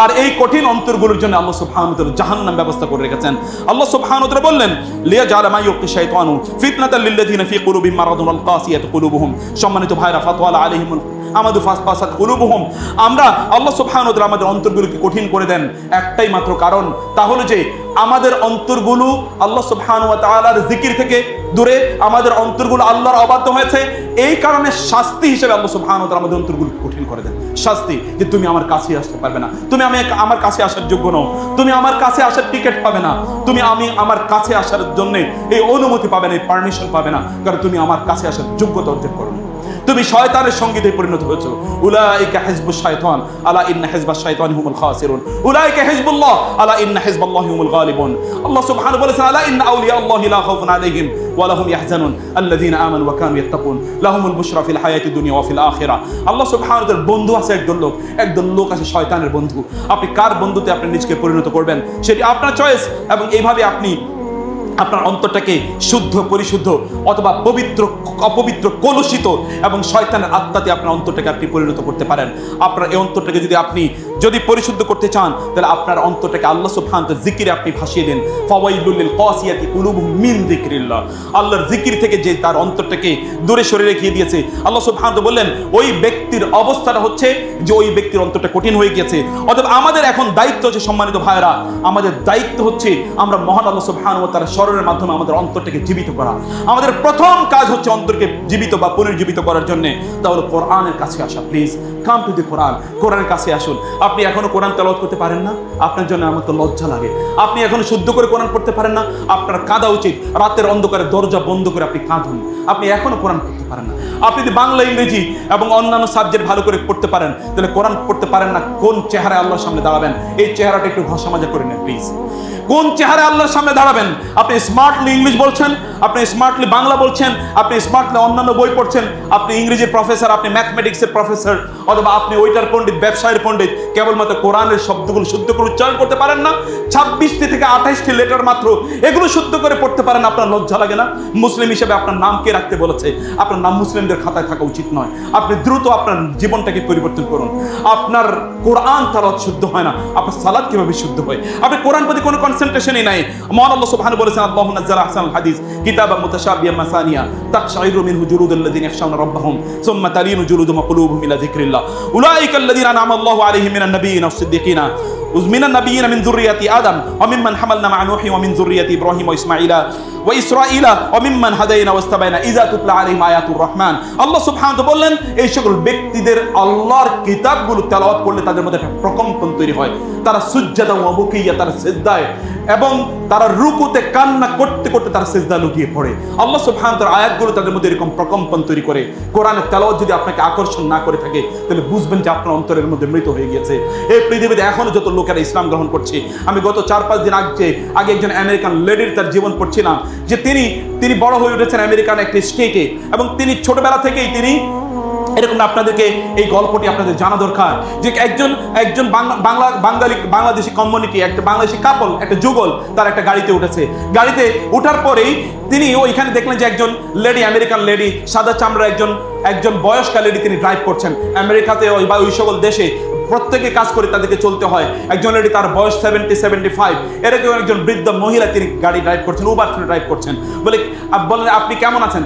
Speaker 1: আর এই কঠিন অন্তরগুলোর জন্য আল্লাহ সুবহানাহু ওয়া তাআলা জাহান্নাম ব্যবস্থা করে রেখেছেন। আল্লাহ সুবহানাহু ওয়া তাআলা বললেন, লিয়াজআলা মা ইউকি শাইতানু ফিতনাতাল লিল্লাযিনা ফি কুলুবিহিম মারাদুন ওয়াল কাসিয়াত কুলুবুহুম। সম্মানিত ভাইরা, ফাতওয়ালা আলাইহিম আমাদু ফাসফাসাত কুলুবুহুম, আমরা আল্লাহ সুবহানাহু ওয়া তাআলা আমাদের অন্তরগুলোকে কঠিন করে দেন একটাই মাত্র কারণ, তা হলো যে আমাদের অন্তরগুলো আল্লাহ সুবহানাহু ওয়া তাআলার জিকির থেকে দূরে, আমাদের অন্তরগুলো আল্লাহর অবাধ্য হয়েছে। এই কারণে শাস্তি হিসেবে আল্লাহ সুবহানাহু ওয়া তাআলা আমাদের অন্তরগুলোকে কঠিন করে দেন। শাস্তি যে তুমি আমার কাছে আসতে পারবে না, তুমি আমার কাছে আসার যোগ্য নও, তুমি আমার কাছে আসার টিকিট পাবে না, তুমি আমার কাছে আসার জন্য এই অনুমতি পাবে না, এই পারমিশন পাবে না, কারণ তুমি আমার কাছে আসার যোগ্যতা অর্জন করো না, তুমি শয়তানের সঙ্গীতে পরিণত হয়েছো। উলাইকা হিজবুশ শাইতান আলা ইন্না হিজবাশ শাইতানি হুমুল খাসিরুন উলাইকা হিজবুল্লাহ আলা ইন্না হিজবাল্লাহি হুমুল গালিবুন। আল্লাহ সুবহানাহু বলেছেন, আলা ইন্না আউলিয়া আল্লাহি লা খাউফুন আলাইহিম ওয়া লাহুম ইয়াহজানুন আল্লাযীনা আমানু ওয়া কানু ইয়াত্তাকুন লাহুমুল বুশরা ফিল হায়াতিদ দুনিয়া ওয়া ফিল আখিরাহ। আল্লাহ সুবহানাহু তাআলার বন্ধু আছে একদল লোক আছে শয়তানের বন্ধু। আপনি কার বন্ধুতে আপনি নিজেকে পরিণত করবেন সেটি আপনার চয়েস, এবং এইভাবে আপনি আপনার অন্তরটাকে শুদ্ধ, পরিশুদ্ধ অথবা পবিত্র, অপবিত্র, কলুষিত এবং শয়তানের আত্মাতে আপনার অন্তরটাকে আপনি পরিণত করতে পারেন। আপনার এই অন্তরটাকে যদি পরিশুদ্ধ করতে চান তাহলে আপনার অন্তরটাকে আল্লাহ সুবহানাহু ওয়া তাআলার জিকিরে আপনি ভাসিয়ে দেন। ফাওয়াইলুল লিল কাসিয়াতি কুলুবুহুম মিন যিকরিল্লাহ, আল্লাহর জিকির থেকে যে তার অন্তরটাকে দূরে সরিয়ে রেখে দিয়েছে, আল্লাহ সুবহানাহু ওয়া তাআলা বললেন ওই ব্যক্তির অবস্থাটা হচ্ছে যে ওই ব্যক্তির অন্তরটা কঠিন হয়ে গিয়েছে। অতএব আমাদের এখন দায়িত্ব হচ্ছে, সম্মানিত ভাইরা, আমাদের দায়িত্ব হচ্ছে আমরা মহান আল্লাহ সুবহানাহু ওয়া তাআলার স্মরণের মাধ্যমে আমাদের অন্তরটাকে জীবিত করা। আমাদের প্রথম কাজ হচ্ছে অন্তরকে জীবিত বা পুনর্জীবিত করার জন্য, তাহলে কোরআনের কাছে আসা। প্লিজ কাম টু দি কোরআন, কোরআনের কাছে আসুন। আপনি এখনো কোরআন তেলাওয়াত করতে পারেন না, আপনার জন্য আমার তো লজ্জা লাগে। আপনি এখনো শুদ্ধ করে কোরআন পড়তে পারেন না, আপনার কাঁদা উচিত। রাতের অন্ধকারে দরজা বন্ধ করে আপনি কাঁদুন। আপনি এখনো কোরআন পড়তে পারেন না, আপনি যদি বাংলা, ইংরেজি এবং অন্যান্য সাবজেক্ট ভালো করে পড়তে পারেন তাহলে কোরআন পড়তে পারেন না, কোন চেহারায় আল্লাহর সামনে দাঁড়াবেন? এই চেহারাটা একটু ঘষা মাজা করে নেন প্লিজ। কোন চেহারায় আল্লাহর সামনে দাঁড়াবেন? আপনি স্মার্টলি ইংলিশ বলছেন, আপনি স্মার্টলি বাংলা বলছেন, আপনি স্মার্টলি অন্যান্য বই পড়ছেন, আপনি ইংরেজির প্রফেসর, আপনি ম্যাথমেটিক্সের প্রফেসর, অথবা আপনি ওইটার পণ্ডিত, ব্যবসায়ের পণ্ডিত, কেবলমাত্র কোরআনের শব্দগুলো শুদ্ধ করে উচ্চারণ করতে পারেন না। 26টি থেকে 28টি লেটার মাত্র, এগুলো শুদ্ধ করে পড়তে পারেন, আপনার লজ্জা লাগে না? মুসলিম হিসেবে আপনার নাম কে রাখতে বলেছে? আপনার নাম মুসলিমদের খাতায় থাকা উচিত নয়। আপনি দ্রুত আপনার জীবনটাকে পরিবর্তন করুন। আপনার কোরআন তেলাওয়াত শুদ্ধ হয় না, আপনার সালাত কিভাবে শুদ্ধ হয়? আপনি কোরআন প্রতি কোনো কনসেন্ট্রেশনই নাই। মহান আল্লাহ সুবহানাহু বলেছেন, আল্লাহু নাযালা আহসানাল হাদিস কিতাবাম মুতাশাবিহাম মাসানিয়া তাকশাইরু মিনহু জুলুদুল্লাযিনা ইয়াখশাউনা রাব্বাহুম সুম্মা তালিনু জুলুদুহুম ওয়া কুলুবুহুম ইলা যিকরিল্লাহ উলাইকাল্লাযিনা আনআমা আল্লাহু আলাইহিম মিনান নাবিয়্যিনা ওয়াস-সিদ্দীকিনা ومن النبيين من ذرية آدم وممن حملنا مع نوح ومن ذرية إبراهيم وإسماعيل وإسرائيل وممن هدينا واجتبينا إذا تتلى عليهم آيات الرحمن আল্লাহ সুবহানাহু ওয়া তাআলা বললেন এই সকল ব্যক্তিদের আল্লাহর কিতাবগুলো তেলাওয়াত করলে তাদের মধ্যে একটা প্রকম্পন তৈরি হয়, তারা সুজদা ওয়া বুকিয়া, তারা সিজদায় এবং তারা রুকুতে কান্না করতে করতে তারা সিজদা লুটিয়ে পড়ে। আল্লাহ সুবহানাহু ওয়া তাআলা আয়াতগুলো তাদের মধ্যে এরকম প্রকম্পন তৈরি করে। কোরআনের তেলাওয়াত যদি আপনাকে আকর্ষণ না করে থাকে তাহলে বুঝবেন যে আপনার অন্তরের মধ্যে মৃত হয়ে গিয়েছে। এই পৃথিবীতে এখনো যত লোকেরা ইসলাম গ্রহণ করছে, আমি গত 4-5 দিন আগে একজন আমেরিকান লেডির তার জীবন পড়ছিলাম যে তিনি বড় হয়ে উঠেছেন আমেরিকান একটি স্টেটে এবং তিনি ছোটবেলা থেকেই তিনি এরকম আপনাদেরকে এই গল্পটি আপনাদের জানা দরকার যে একজন বাংলাদেশি কমিউনিটি, একটা বাংলাদেশি কাপল, একটা যুগল তার একটা গাড়িতে উঠেছে। গাড়িতে ওঠার পরেই তিনি ওইখানে দেখলেন যে একজন লেডি, আমেরিকান লেডি, সাদা চামড়া একজন বয়স্কা লেডি তিনি ড্রাইভ করছেন। আমেরিকাতে ওই সকল দেশে প্রত্যেকে কাজ করে তাদেরকে চলতে হয়। একজন লেডি তার বয়স 70-75, এরকম একজন বৃদ্ধ মহিলা তিনি গাড়ি ড্রাইভ করছেন, উবার ড্রাইভ করছেন। বলেন আপনি কেমন আছেন?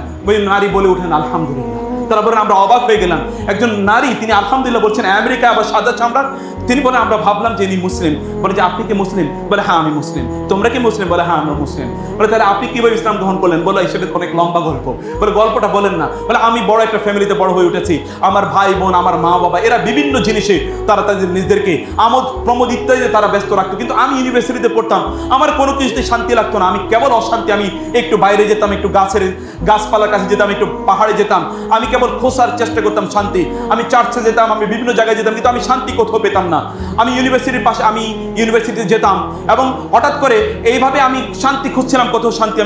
Speaker 1: নারী বলে উঠেন আলহামদুলিল্লাহ। তারা বলেন আমরা অবাক হয়ে গেলাম, একজন নারী তিনি আলহামদুলিল্লাহ বলছেন, আমেরিকা আবার সাদা চামড়ার। তিনি বলেন আমরা ভাবলাম যে ইনি মুসলিম। বলে যে আপনি কি মুসলিম? বলে হ্যাঁ আমি মুসলিম। তোমরা কি মুসলিম? বলে হ্যাঁ আমরা মুসলিম। বলে তাহলে আপনি কিভাবে ইসলাম গ্রহণ করলেন? বলে সেটা অনেক লম্বা গল্প। বলে গল্পটা বলেন না। বলে আমি বড় একটা ফ্যামিলিতে বড় হয়ে উঠেছি, আমার ভাই বোন, আমার মা বাবা এরা বিভিন্ন জিনিসে তারা তাদের নিজেদেরকে আমোদ প্রমোদ ইত্যাদিতে তারা ব্যস্ত রাখতো, কিন্তু আমি ইউনিভার্সিটিতে পড়তাম, আমার কোনো কিছুতে শান্তি লাগতো না, আমি কেবল অশান্তি। আমি একটু বাইরে যেতাম, একটু গাছপালার কাছে যেতাম, একটু পাহাড়ে যেতাম, আমি কেবল খোঁজার চেষ্টা করতাম শান্তি। আমি চার্চে যেতাম, আমি বিভিন্ন জায়গায় যেতাম, কিন্তু আমি শান্তি কোথাও পেতাম না। আমি ইউনিভার্সিটির পাশে ইউনিভার্সিটিতে যেতাম এবং হঠাৎ করে এইভাবে আমি শান্তি খুঁজছিলাম, কোথাও শান্তি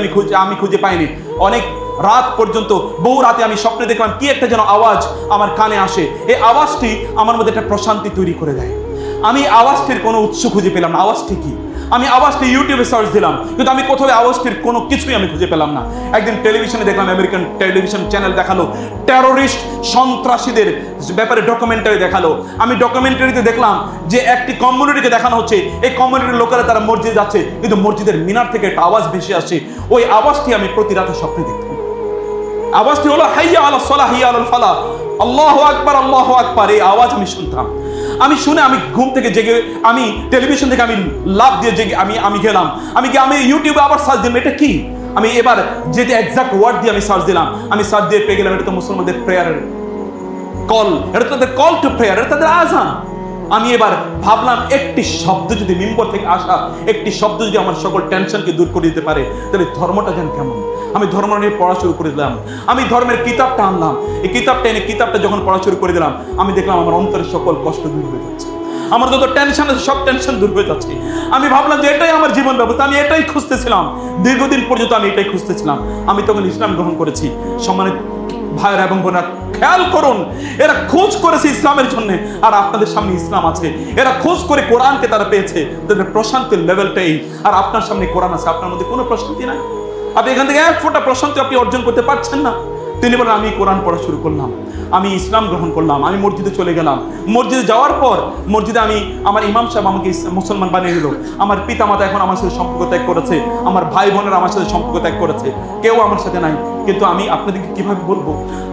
Speaker 1: আমি খুঁজে পাইনি। অনেক রাত পর্যন্ত, বহু রাতে আমি স্বপ্নে দেখলাম কি একটা যেন আওয়াজ আমার কানে আসে। এই আওয়াজটি আমার মধ্যে একটা প্রশান্তি তৈরি করে দেয়। আমি আওয়াজটির কোনো উৎস খুঁজে পেলাম না। আওয়াজটি কি? আমি আওয়াজটি ইউটিউবে সার্চ দিলাম, কিন্তু আমি কোথাও আওয়াজটির কোনো কিছুই আমি খুঁজে পেলাম না। একদিন টেলিভিশনে দেখলাম, আমেরিকান টেলিভিশন চ্যানেল দেখালো টেরোরিস্ট সন্ত্রাসীদের ব্যাপারে ডকুমেন্টারি দেখালো। আমি ডকুমেন্টারিতে দেখলাম যে একটি কমিউনিটিকে দেখানো হচ্ছে, এই কমিউনিটির লোকেরা তারা মসজিদে যাচ্ছে, কিন্তু মসজিদের মিনার থেকে একটা আওয়াজ ভেসে আসে। ওই আওয়াজটি আমি প্রতি রাতে স্বপ্নে দেখতাম। আওয়াজটি হলো হাইয়া আলাস সালাহ হাইয়া আলাল ফালাহ, আল্লাহু আকবার আল্লাহু আকবার। এই আওয়াজ আমি শুনতাম। আমি শুনে আমি ঘুম থেকে জেগে, আমি টেলিভিশন থেকে আমি লাভ দিয়ে জেগে আমি গেলাম, আমি ইউটিউবে আবার সার্চ দিলাম এটা কি। আমি এবার যেটা এক্সাক্ট ওয়ার্ড দিয়ে আমি সার্চ দিলাম, আমি সার্চ দিয়ে পেয়ে গেলাম এটা তো মুসলমানদের প্রেয়ারের কল, এটা তাদের কল টু প্রেয়ার, এটা তাদের আযান। আমি এবার ভাবলাম একটি শব্দ যদি মিম্বর থেকে আসা একটি শব্দ যদি আমার সকল টেনশনকে দূর করে দিতে পারে, তাহলে ধর্মটা যেন কেমন। আমি ধর্ম নিয়ে পড়া শুরু করে দিলাম। আমি ধর্মের কিতাবটা আনলাম, এই কিতাবটা যখন পড়া শুরু করে দিলাম, আমি দেখলাম আমার অন্তরের সকল কষ্ট দূর হয়ে যাচ্ছে, আমার যত টেনশন আছে সব টেনশন দূর হয়ে যাচ্ছে। আমি ভাবলাম যে এটাই আমার জীবন ব্যবস্থা, আমি এটাই খুঁজতেছিলাম, দীর্ঘদিন পর্যন্ত আমি এটাই খুঁজতেছিলাম। আমি তখন ইসলাম গ্রহণ করেছি। সম্মানিত ভাইরা এবং বোনেরা, খেয়াল করুন, এরা খোঁজ করেছে ইসলামের জন্য, আর আপনাদের সামনে ইসলাম আছে। এরা খোঁজ করে কোরআনকে তারা পেয়েছে, তাদের প্রশান্তির লেভেলটা এই। আর আপনার সামনে কোরআন আছে, আপনার মধ্যে কোনো প্রশান্তি নাই। আপনি এখান থেকে এক ফোঁটা প্রশান্তি আপনি অর্জন করতে পারছেন না। তিনি বলেন আমি কোরআন পড়া শুরু করলাম, আমি ইসলাম গ্রহণ করলাম, আমি মসজিদে চলে গেলাম। মসজিদে যাওয়ার পর মসজিদে আমার ইমাম সাহেব আমাকে মুসলমান বানিয়ে দিল। আমার পিতা মাতা এখন আমার সাথে সম্পর্ক ত্যাগ করেছে, আমার ভাই বোনেরা আমার সাথে সম্পর্ক ত্যাগ করেছে, কেউ আমার সাথে নাই। কিন্তু আমি আপনাদেরকে কিভাবে বলবো,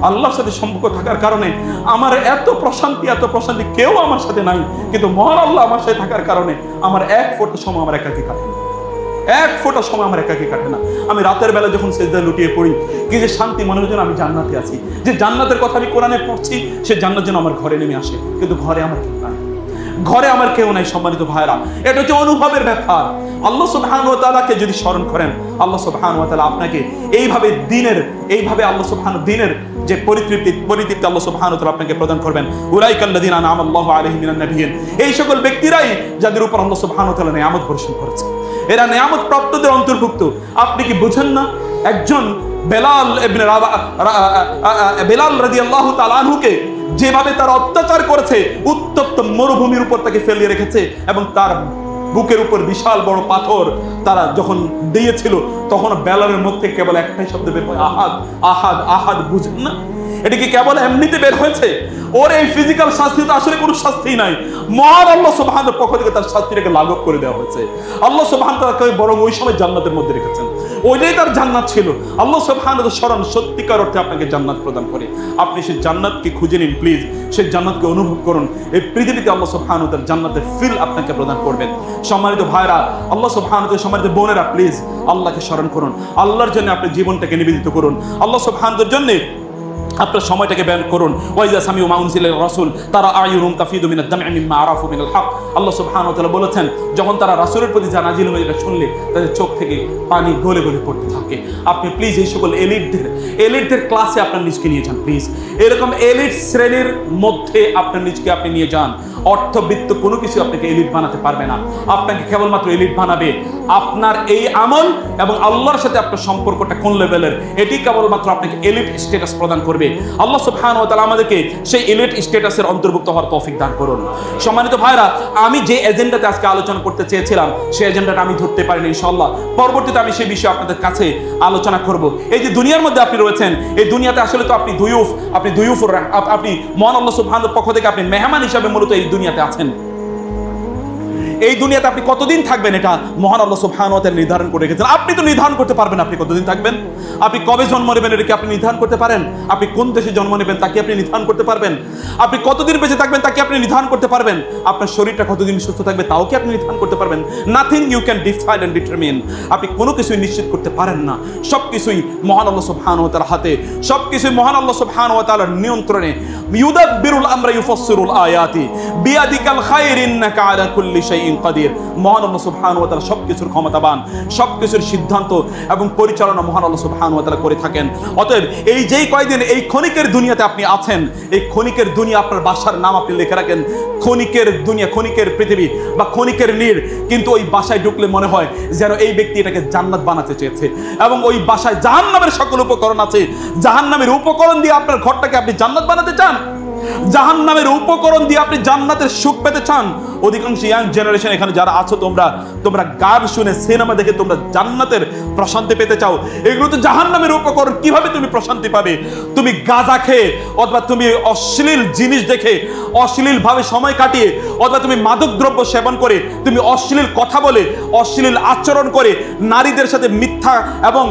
Speaker 1: আল্লাহর সাথে সম্পর্ক থাকার কারণে আমার এত প্রশান্তি কেউ আমার সাথে নাই, কিন্তু মহান আল্লাহ আমার সাথে থাকার কারণে আমার এক ফোঁটা সময় আমার একাকী কাটে না, এক ফোঁটা সময় আমার একাকী কাটে না। আমি রাতের বেলা যখন সেজদায় লুটিয়ে পড়ি, কি যে শান্তি, মনে হয় যেন আমি জান্নাতে আছি। যে জান্নাতের কথা আমি কোরআনে পড়ছি, সে জান্নাত যেন আমার ঘরে নেমে আসে, কিন্তু ঘরে আমার কেউ নাই, ঘরে আমার কেউ নাই। সম্মানিত ভাইরা, এটা হচ্ছে অনুভবের ব্যাপার। আল্লাহ সুবহানাহু ওয়া তাআলাকে যদি স্মরণ করেন, আল্লাহ সুবহানাহু ওয়া তাআলা আপনাকে এইভাবে আল্লাহ সুবহানাহু দিনের যে পরিতৃপ্তি আল্লাহ সুবহানাহু ওয়া তাআলা আপনাকে প্রদান করবেন। উলাইকাল্লাযিনা আনআমা আল্লাহু আলাইহিম মিনান নাবিয়্যিন, এই সকল ব্যক্তিরাই যাদের উপর আল্লাহ সুবহানাহু ওয়া তাআলা নিয়ামত বর্ষণ করেছে, এরা নিয়ামত প্রাপ্তদের অন্তর্ভুক্ত। আপনি কি বুঝেন না? একজন বেলাল রাদিয়াল্লাহু তাআলা আনহুকে যেভাবে তারা অত্যাচার করেছে, উত্তপ্ত মরুভূমির উপর তাকে ফেলিয়ে রেখেছে এবং তার বুকের উপর বিশাল বড় পাথর তারা যখন দিয়েছিল, তখন বেলালের মুখ থেকে কেবল একটাই শব্দ বের হয়, আহাদ আহাদ আহাদ। বুঝেন না? এটা কি কেবল এমনিতে বের হয়েছে? ওর এই ফিজিক্যাল শাস্তি তো আসলে কোনো শাস্তি নাই, মহান আল্লাহ সুবহানাহু পক্ষ থেকে তার শাস্তিটাকে লাঘব করে দেওয়া হয়েছে। আল্লাহ সুবহানাহু তাআলা বরং ওই সময় জান্নাতের মধ্যে রেখেছেন, ওইটাই তার জান্নাত ছিল। আল্লাহ সুবহানাহু স্মরণ সত্যিকার অর্থে আপনাকে জান্নাত প্রদান করে। আপনি সেই জান্নাতকে খুঁজে নিন প্লিজ, সেই জান্নাতকে অনুভব করুন। এই পৃথিবীতে আল্লাহ সুবহানাহু তাআলা জান্নাতের ফিল আপনাকে প্রদান করবেন। সম্মানিত ভাইরা, আল্লাহ সুবহানাহু তাআলা, সম্মানিত বোনেরা, প্লিজ আল্লাহকে স্মরণ করুন, আল্লাহর জন্য আপনি জীবনটাকে নিবেদিত করুন, আল্লাহ সুবহানাহু তাআলার জন্য আপনার সময়টাকে ব্যয় করুন। ওয়াইজা সামিউ মা উনজিলা রাসূল তারা আয়ুনুহুম তাফিদু মিনাদ দাম'i মিম্মা আরাফু মিনাল হক। আল্লাহ সুবহানাহু ওয়া তাআলা বলেছেন, যখন তারা রাসূলের প্রতি যা নাযিল হয়েছে এটা শুনলে তাদের চোখ থেকে পানি গলে গলে পড়তে থাকে। আপনি প্লিজ এই সকল এলিটদের ক্লাসে আপনার নিজকে নিয়ে যান প্লিজ। এরকম এলিট শ্রেণীর মধ্যে আপনার নিজকে আপনি নিয়ে যান। অর্থবিত্ত কোনো কিছু আপনাকে এলিট বানাতে পারবে না। আপনাকে কেবলমাত্র এলিট বানাবে আপনার এই আমল এবং আল্লাহর সাথে আপনার সম্পর্কটা কোন লেভেলের, এটি কেবলমাত্র আপনাকে এলিট স্ট্যাটাস প্রদান করবে। আল্লাহ সুবহানাহু ওয়া তাআলা আমাদেরকে সেই এলিট স্ট্যাটাসের অন্তর্ভুক্ত হওয়ার তৌফিক দান করুন। সম্মানিত ভাইরা, আমি যে এজেন্ডাতে আজকে আলোচনা করতে চেয়েছিলাম সেই এজেন্ডাটা আমি ধরতে পারিনি। ইনশাআল্লাহ পরবর্তীতে আমি সেই বিষয়ে আপনাদের কাছে আলোচনা করব। এই যে দুনিয়ার মধ্যে আপনি রয়েছেন, এই দুনিয়াতে আসলে তো আপনি আপনি মহান আল্লাহ সুবহানাহুর পক্ষ থেকে আপনি মেহমান হিসাবে মূলত এই দুনিয়াতে আছেন। এই দুনিয়াতে আপনি কতদিন থাকবেন এটা মহান আল্লাহ সুবহানাহু ওয়া তাআলা নির্ধারণ করে রেখেছেন। আপনি তো নির্ধারণ করতে পারবেন আপনি কতদিন থাকবেন, আপনি কবে জন্ম নেবেন এটা কি আপনি নির্ধারণ করতে পারেন? আপনি কোন দেশে জন্ম নেবেন তা কি আপনি নির্ধারণ করতে পারবেন? আপনি কতদিন বেঁচে থাকবেন তা কি আপনি নির্ধারণ করতে পারবেন? আপনার শরীরটা কতদিন সুস্থ থাকবে তাও কি আপনি নির্ধারণ করতে পারবেন? Nothing you can decide and determine. আপনি কোনো কিছুই নিশ্চিত করতে পারেন না। সবকিছুই মহান আল্লাহ সুবহানাহু ওয়া তাআলার হাতে, সবকিছুই মহান আল্লাহ সুবহানাহু ওয়া তাআলার নিয়ন্ত্রণে। ইউদাব্বিরুল আমরা ইউফাসসিরুল আয়াতি বিয়াদিকাল খায়র ইন্নাকা আলা কুল্লি শাইইন কাদির। মহান আল্লাহ সুবহানাহু ওয়া তাআলা সবকিছুর ক্ষমতাবান, সবকিছুর সিদ্ধান্ত এবং পরিচালনা মহান আল্লাহ সুবহানাহু ওয়া তাআলা করে থাকেন। অতএব এই যেই কয়দিন এই ক্ষণিকের দুনিয়াতে আপনি আছেন, এই ক্ষণিকের দুনিয়া আপনার বাসার নাম আপনি লিখে রাখেন, ক্ষণিকের দুনিয়া, ক্ষণিকের পৃথিবী বা ক্ষণিকের নীড়। কিন্তু ওই বাসায় ঢুকলে মনে হয় যেন এই ব্যক্তি এটাকে জান্নাত বানাতে চেয়েছে, এবং ওই বাসায় জাহান্নামের সকল উপকরণ আছে। জাহান্নামের উপকরণ দিয়ে আপনার ঘরটাকে আপনি জান্নাত বানাতে চান? জাহান্নামের উপকরণ দিয়ে আপনি জান্নাতের সুখ পেতে চান? অধিকাংশ ইয়াং জেনারেশন এখানে যারা আছো, তোমরা গান শুনে সিনেমা দেখে তোমরা জান্নাতের প্রশান্তি পেতে চাও। এগুলো তো জাহান্নামের উপকরণ। কিভাবে তুমি প্রশান্তি পাবে? তুমি গাঁজা খেয়ে, অথবা তুমি অশ্লীল জিনিস দেখে, অশ্লীল ভাবে সময় কাটিয়ে, অথবা তুমি মাদক দ্রব্য সেবন করে, তুমি অশ্লীল কথা বলে, অশ্লীল আচরণ করে, নারীদের সাথে মিথ্যা এবং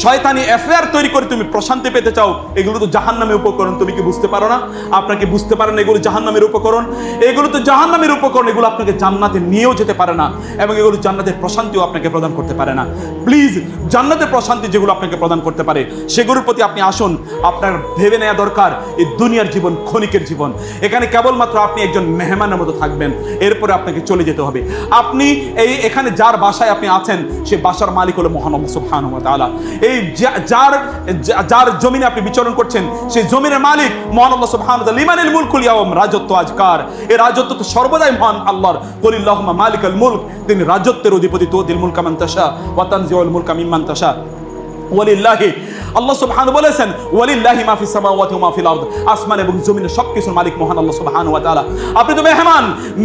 Speaker 1: শয়তানি অ্যাফেয়ার তৈরি করে তুমি প্রশান্তি পেতে চাও। এগুলো তো জাহান্নামের উপকরণ। তুমি কি বুঝতে পারো না? আপনাকে বুঝতে পারেন এগুলো জাহান্নামের উপকরণ। এগুলো তো জাহান্নামের উপকরণ। এগুলো আপনাকে জান্নাতে নিয়েও যেতে পারে না, এবং এগুলো জান্নাতের প্রশান্তিও আপনাকে প্রদান করতে পারে না। প্লিজ জান্নাতের প্রশান্তি যেগুলো আপনাকে প্রদান করতে পারে সেগুলোর প্রতি আপনি আসুন। আপনার ভেবে নেওয়া দরকার এই দুনিয়ার জীবন ক্ষণিকের জীবন। এখানে কেবলমাত্র আপনি একজন মেহমানের মতো থাকবেন, এরপরে আপনাকে চলে যেতে হবে। আপনি এখানে যার বাসায় আপনি আছেন সেই বাসার মালিক হলো মহান আল্লাহ সুবহানাহু ওয়া তাআলা। এই যার জমিনে আপনি বিচরণ করছেন সেই জমিনের মালিক মহান আল্লাহ সুবহানাহু ওয়া তাআলা। লিমানিল মুলকুল ইয়াওম, রাজত্ব আজকার। এই রাজত্ব তো সর্বদাই মহান আল্লাহর। কুলিল্লাহুম্মা মালিকাল মুলক, তিনি রাজত্বের অধিপতি। তুদিল মুলকা মান তাশা ওয়া তানজিউল মুলকা মিম্মান তাশা। ওয়ালিল্লাহি, আল্লাহ সুবহানাহু বলেছেন, ওয়ালিল্লাহি মা ফিস সামাওয়াতি ওয়া মা ফিল আরদ। আসমান এবং জমিনের সবকিছুর মালিক মহান আল্লাহ সুবহানাহু ওয়া তাআলা। আপনি তো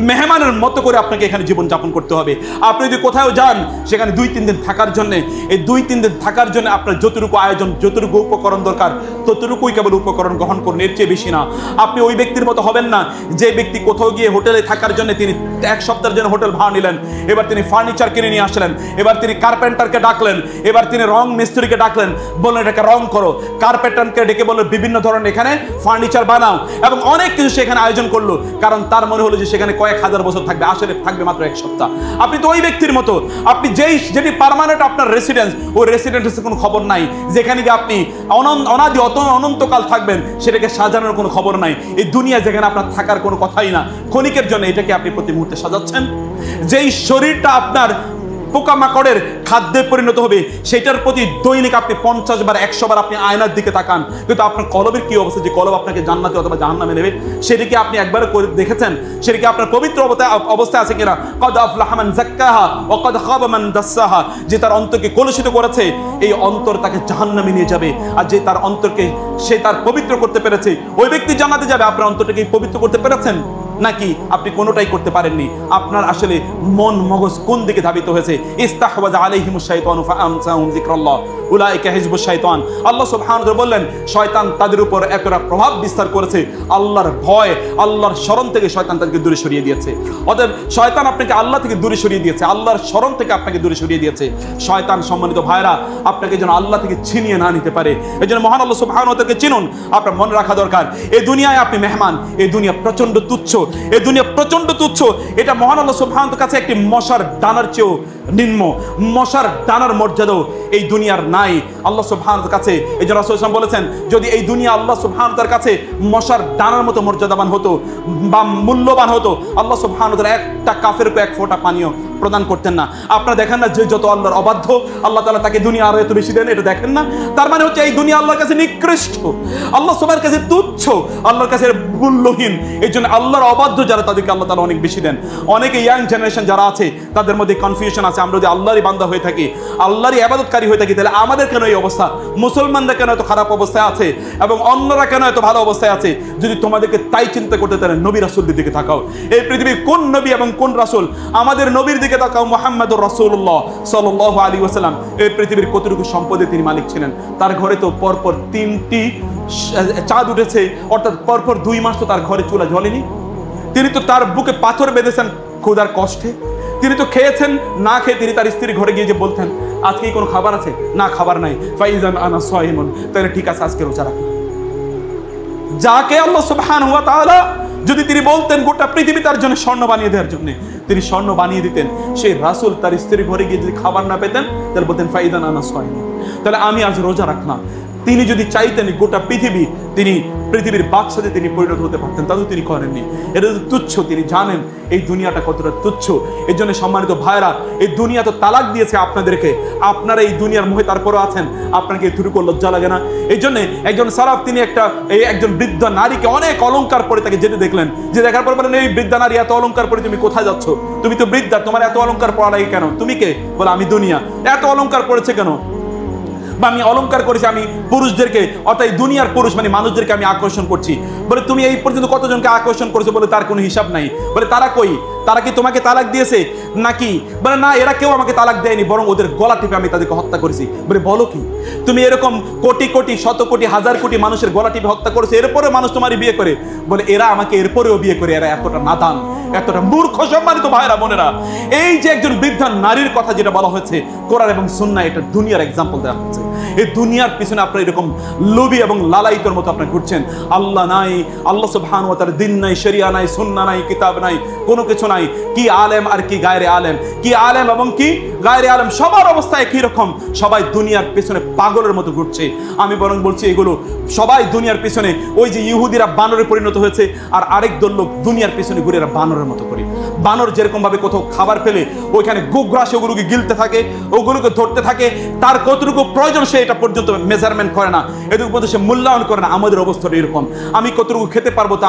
Speaker 1: মেহমানের মতো করে আপনাকে এখানে জীবন যাপন করতে হবে। আপনি যদি কোথাও যান সেখানে 2-3 দিন থাকার জন্য, এই 2-3 দিন থাকার জন্য আপনার যতটুকু আয়োজন, যতটুকু উপকরণ দরকার ততটুকুই কেবল উপকরণ গ্রহণ করুন, এর চেয়ে বেশি না। আপনি ওই ব্যক্তির মতো হবেন না যে ব্যক্তি কোথাও গিয়ে হোটেলে থাকার জন্য তিনি 1 সপ্তাহের জন্য হোটেল ভাড়া নিলেন, এবার তিনি ফার্নিচার কিনে নিয়ে আসলেন, এবার তিনি কার্পেন্টারকে ডাকলেন, এবার তিনি রং মিস্ত্রিকে ডাকলেন, বললেন এটাকে রং করো। কার্পেন্টারকে ডেকে বললেন বিভিন্ন ধরনের এখানে ফার্নিচার বানাও, এবং অনেক কিছু সেখানে আয়োজন করলো, কারণ তার মনে হলো যে সেখানে কয়েক হাজার বছর থাকবে, আসলে থাকবে মাত্র 1 সপ্তাহ। আপনি তো ওই ব্যক্তির মতো। আপনি যেটি পার্মানেন্ট আপনার রেসিডেন্স, ওই রেসিডেন্সের কোনো খবর নাই। যেখানে গিয়ে আপনি অনাদি অনন্তকাল থাকবেন সেটাকে সাজানোর কোনো খবর নাই। এই দুনিয়া যেখানে আপনার থাকার কোনো কথাই না, ক্ষণিকের জন্য এটাকে আপনি প্রতি মুহূর্তে সাজাচ্ছেন। যেই শরীরটা আপনার পোকামাকড়ের খাদ্যে পরিণত হবে সেটার প্রতি দৈনিক আপনি 50 বার 100 বার আপনি আয়নার দিকে তাকান, কিন্তু আপনার কলবের কি অবস্থা? যে কলব আপনাকে জান্নাতে অথবা জাহান্নামে নেবে সেটা কি আপনি একবার করে দেখেছেন? সেটা কি আপনার পবিত্র অবস্থায় আছে কিনা? কদ আফলাহা মান যাক্কাহা ওয়া কদ খাবা মান দাসসাহা। যে তার অন্তরকে কলুষিত করেছে এই অন্তর তাকে জাহান্নামে নিয়ে যাবে, আর যে তার অন্তরকে সে তার পবিত্র করতে পেরেছে ওই ব্যক্তি জান্নাতে যাবে। আপনার অন্তরটাকে পবিত্র করতে পেরেছেন? নাকি আপনি কোনোটাই করতে পারেননি? আপনার আসলে মন মগজ কোন দিকে ধাবিত হয়েছে? ইস্তাহওয়াযা আলাইহিমুশ শাইতানু ফাআনসাহুম যিকরাল্লাহ উলাইকা হিজবুশ শাইতান। আল্লাহ সুবহানাহু ওয়া তাআলা বললেন, শয়তান তাদের উপর এতটা প্রভাব বিস্তার করেছে, আল্লাহর ভয়, আল্লাহর স্মরণ থেকে শয়তান তাদেরকে দূরে সরিয়ে দিয়েছে। অতএব শয়তান আপনাকে আল্লাহ থেকে দূরে সরিয়ে দিয়েছে, আল্লাহর স্মরণ থেকে আপনাকে দূরে সরিয়ে দিয়েছে। শয়তান, সম্মানিত ভাইরা, আপনাকে যেন আল্লাহ থেকে ছিনিয়ে না নিতে পারে, এই জন্য মহান আল্লাহ সুবহানাহু ওয়া তাআলাকে চিনুন। আপনার মনে রাখা দরকার, এই দুনিয়ায় আপনি মেহমান, এই দুনিয়া প্রচন্ড তুচ্ছ, এই দুনিয়া প্রচন্ড তুচ্ছ। এটা মহান আল্লাহ সুবহানাহু ওয়া তাআলার কাছে একটি মশার দানার চেয়েও নিম্ন, মশার দানার মর্যাদাও এই দুনিয়ার নাই আল্লাহ সুবহানাহু ওয়া তাআলার কাছে। এই জন্য রাসূল সাল্লাল্লাহু আলাইহি ওয়াসাল্লাম বলেছেন, যদি এই দুনিয়া আল্লাহ সুবহানাহু ওয়া তাআলার কাছে মশার দানার মতো মর্যাদাবান হতো বা মূল্যবান হতো, আল্লাহ সুবহানাহু ওয়া তাআলা একটা কাফেরকে এক ফোঁটা পানিও প্রদান করতেন না। আপনারা দেখেন না যে যত আল্লাহর অবাধ্য, আল্লাহ তাআলা তাকে দুনিয়া আরো এত বেশি দেন, এটা দেখেন না? তার মানে হচ্ছে এই দুনিয়া আল্লাহর কাছে নিকৃষ্ট, আল্লাহ সবার কাছে তুচ্ছ, আল্লাহর কাছে মূল্যহীন। এই জন্য আল্লাহর অবাধ্য যারা, তাদেরকে আল্লাহ তাআলা অনেক বেশি দেন। অনেকে ইয়াং জেনারেশন যারা আছে, তাদের মধ্যে কনফিউশন আছে, আমরা যদি আল্লাহরই বান্দা হয়ে থাকি, আল্লাহরই ইবাদতকারী হয়ে থাকি, তাহলে আমাদের কেন এই অবস্থা? মুসলমানরা কেন এত খারাপ অবস্থায় আছে এবং অন্যরা কেন এত ভালো অবস্থায় আছে? যদি তোমাদেরকে তাই চিন্তা করতে, তাহলে নবী রাসূলদের দিকে তাকাও। এই পৃথিবীর কোন নবী এবং কোন রাসূল? আমাদের নবীর দিকে তাকাও, মুহাম্মদুর রাসূলুল্লাহ সাল্লাল্লাহু আলাইহি ওয়াসাল্লাম। এই পৃথিবীর কতটুকু সম্পদে তিনি মালিক ছিলেন? তার ঘরে তো পরপর 3টি চাঁদ উঠেছে, অর্থাৎ পরপর 2 মাস তো তার ঘরে চুলা জ্বলেনি। তিনি তো তার বুকে পাথর বেঁধেছেন ক্ষুধার কষ্টে। তিনি তো খেয়েছেন, না খেয়ে তিনি তার স্ত্রীর ঘরে গিয়ে যে বলতেন, আজকে কোনো খাবার আছে? না, খাবার নাই। ফাইজান আনা সাইমুন, তাহলে ঠিক আছে, আজকে রোজা রাখি। যাকে আল্লাহ সুবহানাহু ওয়া তাআলা যদি তিনি বলতেন গোটা পৃথিবী তার জন্য স্বর্ণ বানিয়ে দেওয়ার জন্য, তিনি স্বর্ণ বানিয়ে দিতেন। সেই রাসূল তার স্ত্রীর ঘরে গিয়ে যদি খাবার না পেতেন, তাহলে বলতেন ফাইজান আনা সাইমুন, তাহলে আমি আজ রোজা রাখলাম। তিনি যদি চাইতেন গোটা পৃথিবী, তিনি পৃথিবীর বাদশাহে তিনি পরিণত হতে পারতেন, তাও তিনি করেননি। এটা তো তুচ্ছ, তিনি জানেন এই দুনিয়াটা কতটা তুচ্ছ। এই জন্য সম্মানিত ভাইরা, এই দুনিয়া তো তালাক দিয়েছে আপনাদেরকে, আপনারা এই দুনিয়ার মোহে তারপরও আছেন, আপনাকে এতটুকু লজ্জা লাগে না? এই জন্য একজন সালাফ, তিনি একজন বৃদ্ধ নারীকে অনেক অলংকার পরে তাকে যেতে দেখলেন, যে দেখার পর বলেন, এই বৃদ্ধা নারী, এত অলংকার পরে তুমি কোথায় যাচ্ছ? তুমি তো বৃদ্ধা, তোমার এত অলংকার পরা লাগে কেন? তুমি কে? বলে, আমি দুনিয়া। এত অলংকার পড়েছে কেন? বা আমি অলংকার করেছি, আমি পুরুষদেরকে, অর্থাৎ দুনিয়ার পুরুষ মানে মানুষদেরকে আমি আকর্ষণ করছি। বলে, তুমি এই পর্যন্ত কতজনকে আকর্ষণ করেছো? বলে, তার কোনো হিসাব নাই। বলে, তারা কই? তারা কি তোমাকে তালাক দিয়েছে নাকি? বলে, না, এরা কেউ আমাকে তালাক দেয়নি, বরং ওদের গলা টিপে আমি তাদেরকে হত্যা করেছি। বলে, বলো কি? তুমি এরকম কোটি কোটি, শত কোটি, হাজার কোটি মানুষের গলা টিপে হত্যা করেছো, এরপরে মানুষ তোমারই বিয়ে করে? বলে, এরা আমাকে এরপরেও বিয়ে করে, এরা এতটা নাদান, এতটা মূর্খ। সম্মানিত ভাইরা বোনেরা, এই যে একজন বৃদ্ধা নারীর কথা যেটা বলা হয়েছে কোরআন এবং সুন্নাহ, এটা দুনিয়ার এক্সাম্পল দেওয়া হচ্ছে। এই দুনিয়ার পিছনে আপনারা এরকম লোভী এবং লালায়িতর মতো আপনারা ঘুরছেন। আল্লাহ নাই, আল্লাহ সুবহানাহু ওয়া তাআলার দিন নাই, শরিয়া নাই, সুন্নাহ নাই, কিতাব নাই, কোনো কিছু নাই। কি আলেম আর কি গায়রে আলেম, কি আলেম এবং কি গায়রে আলেম, সবার অবস্থা একই রকম। সবাই দুনিয়ার পিছনে পাগলের মতো ঘুরছে। আমি বরং বলছি, এগুলো সবাই দুনিয়ার পিছনে, ওই যে ইহুদিরা বানরে পরিণত হয়েছে, আর আরেক দল লোক দুনিয়ার পিছনে ঘুরে এরা বানরের মতো করে। বানর যেরকম ভাবে কোথাও খাবার পেলে ওইখানে গোগ্রাসে ওগুলোকে গিলতে থাকে, ওগুলোকে ধরতে থাকে, তার কতটুকু প্রয়োজন সে এটা পর্যন্ত মেজারমেন্ট করে না, এটুকু পর্যন্ত সে মূল্যায়ন করে না। আমাদের অবস্থাটা এরকম, আমি কতটুকু খেতে পারবো তা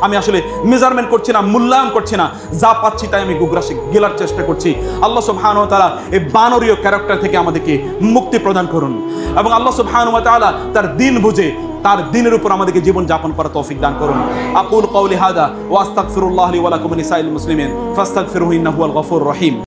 Speaker 1: আমি আসলে মেজারমেন্ট করছি না, মূল্যায়ন করছি না। যা পাচ্ছি তাই আমি গোগ্রাসে গেলার চেষ্টা করছি। আল্লাহ সুবহানাহু ওয়া তাআলা এই বানরীয় ক্যারেক্টার থেকে আমাদেরকে মুক্তি প্রদান করুন, এবং আল্লাহ সুবহানাহু ওয়া তাআলা তার দিন বুঝে, তার দিনের উপর আমাদেরকে জীবন যাপন করার তৌফিক দান করুন। আকুল কওলি হাদা ওয়া আস্তাগফিরুল্লাহ লি ওয়া লাকুম ওয়া লিসাইরিল মুসলিমিন ফাস্তাগফিরুহু ইন্নাহু হুয়াল গফুরুর রহিম।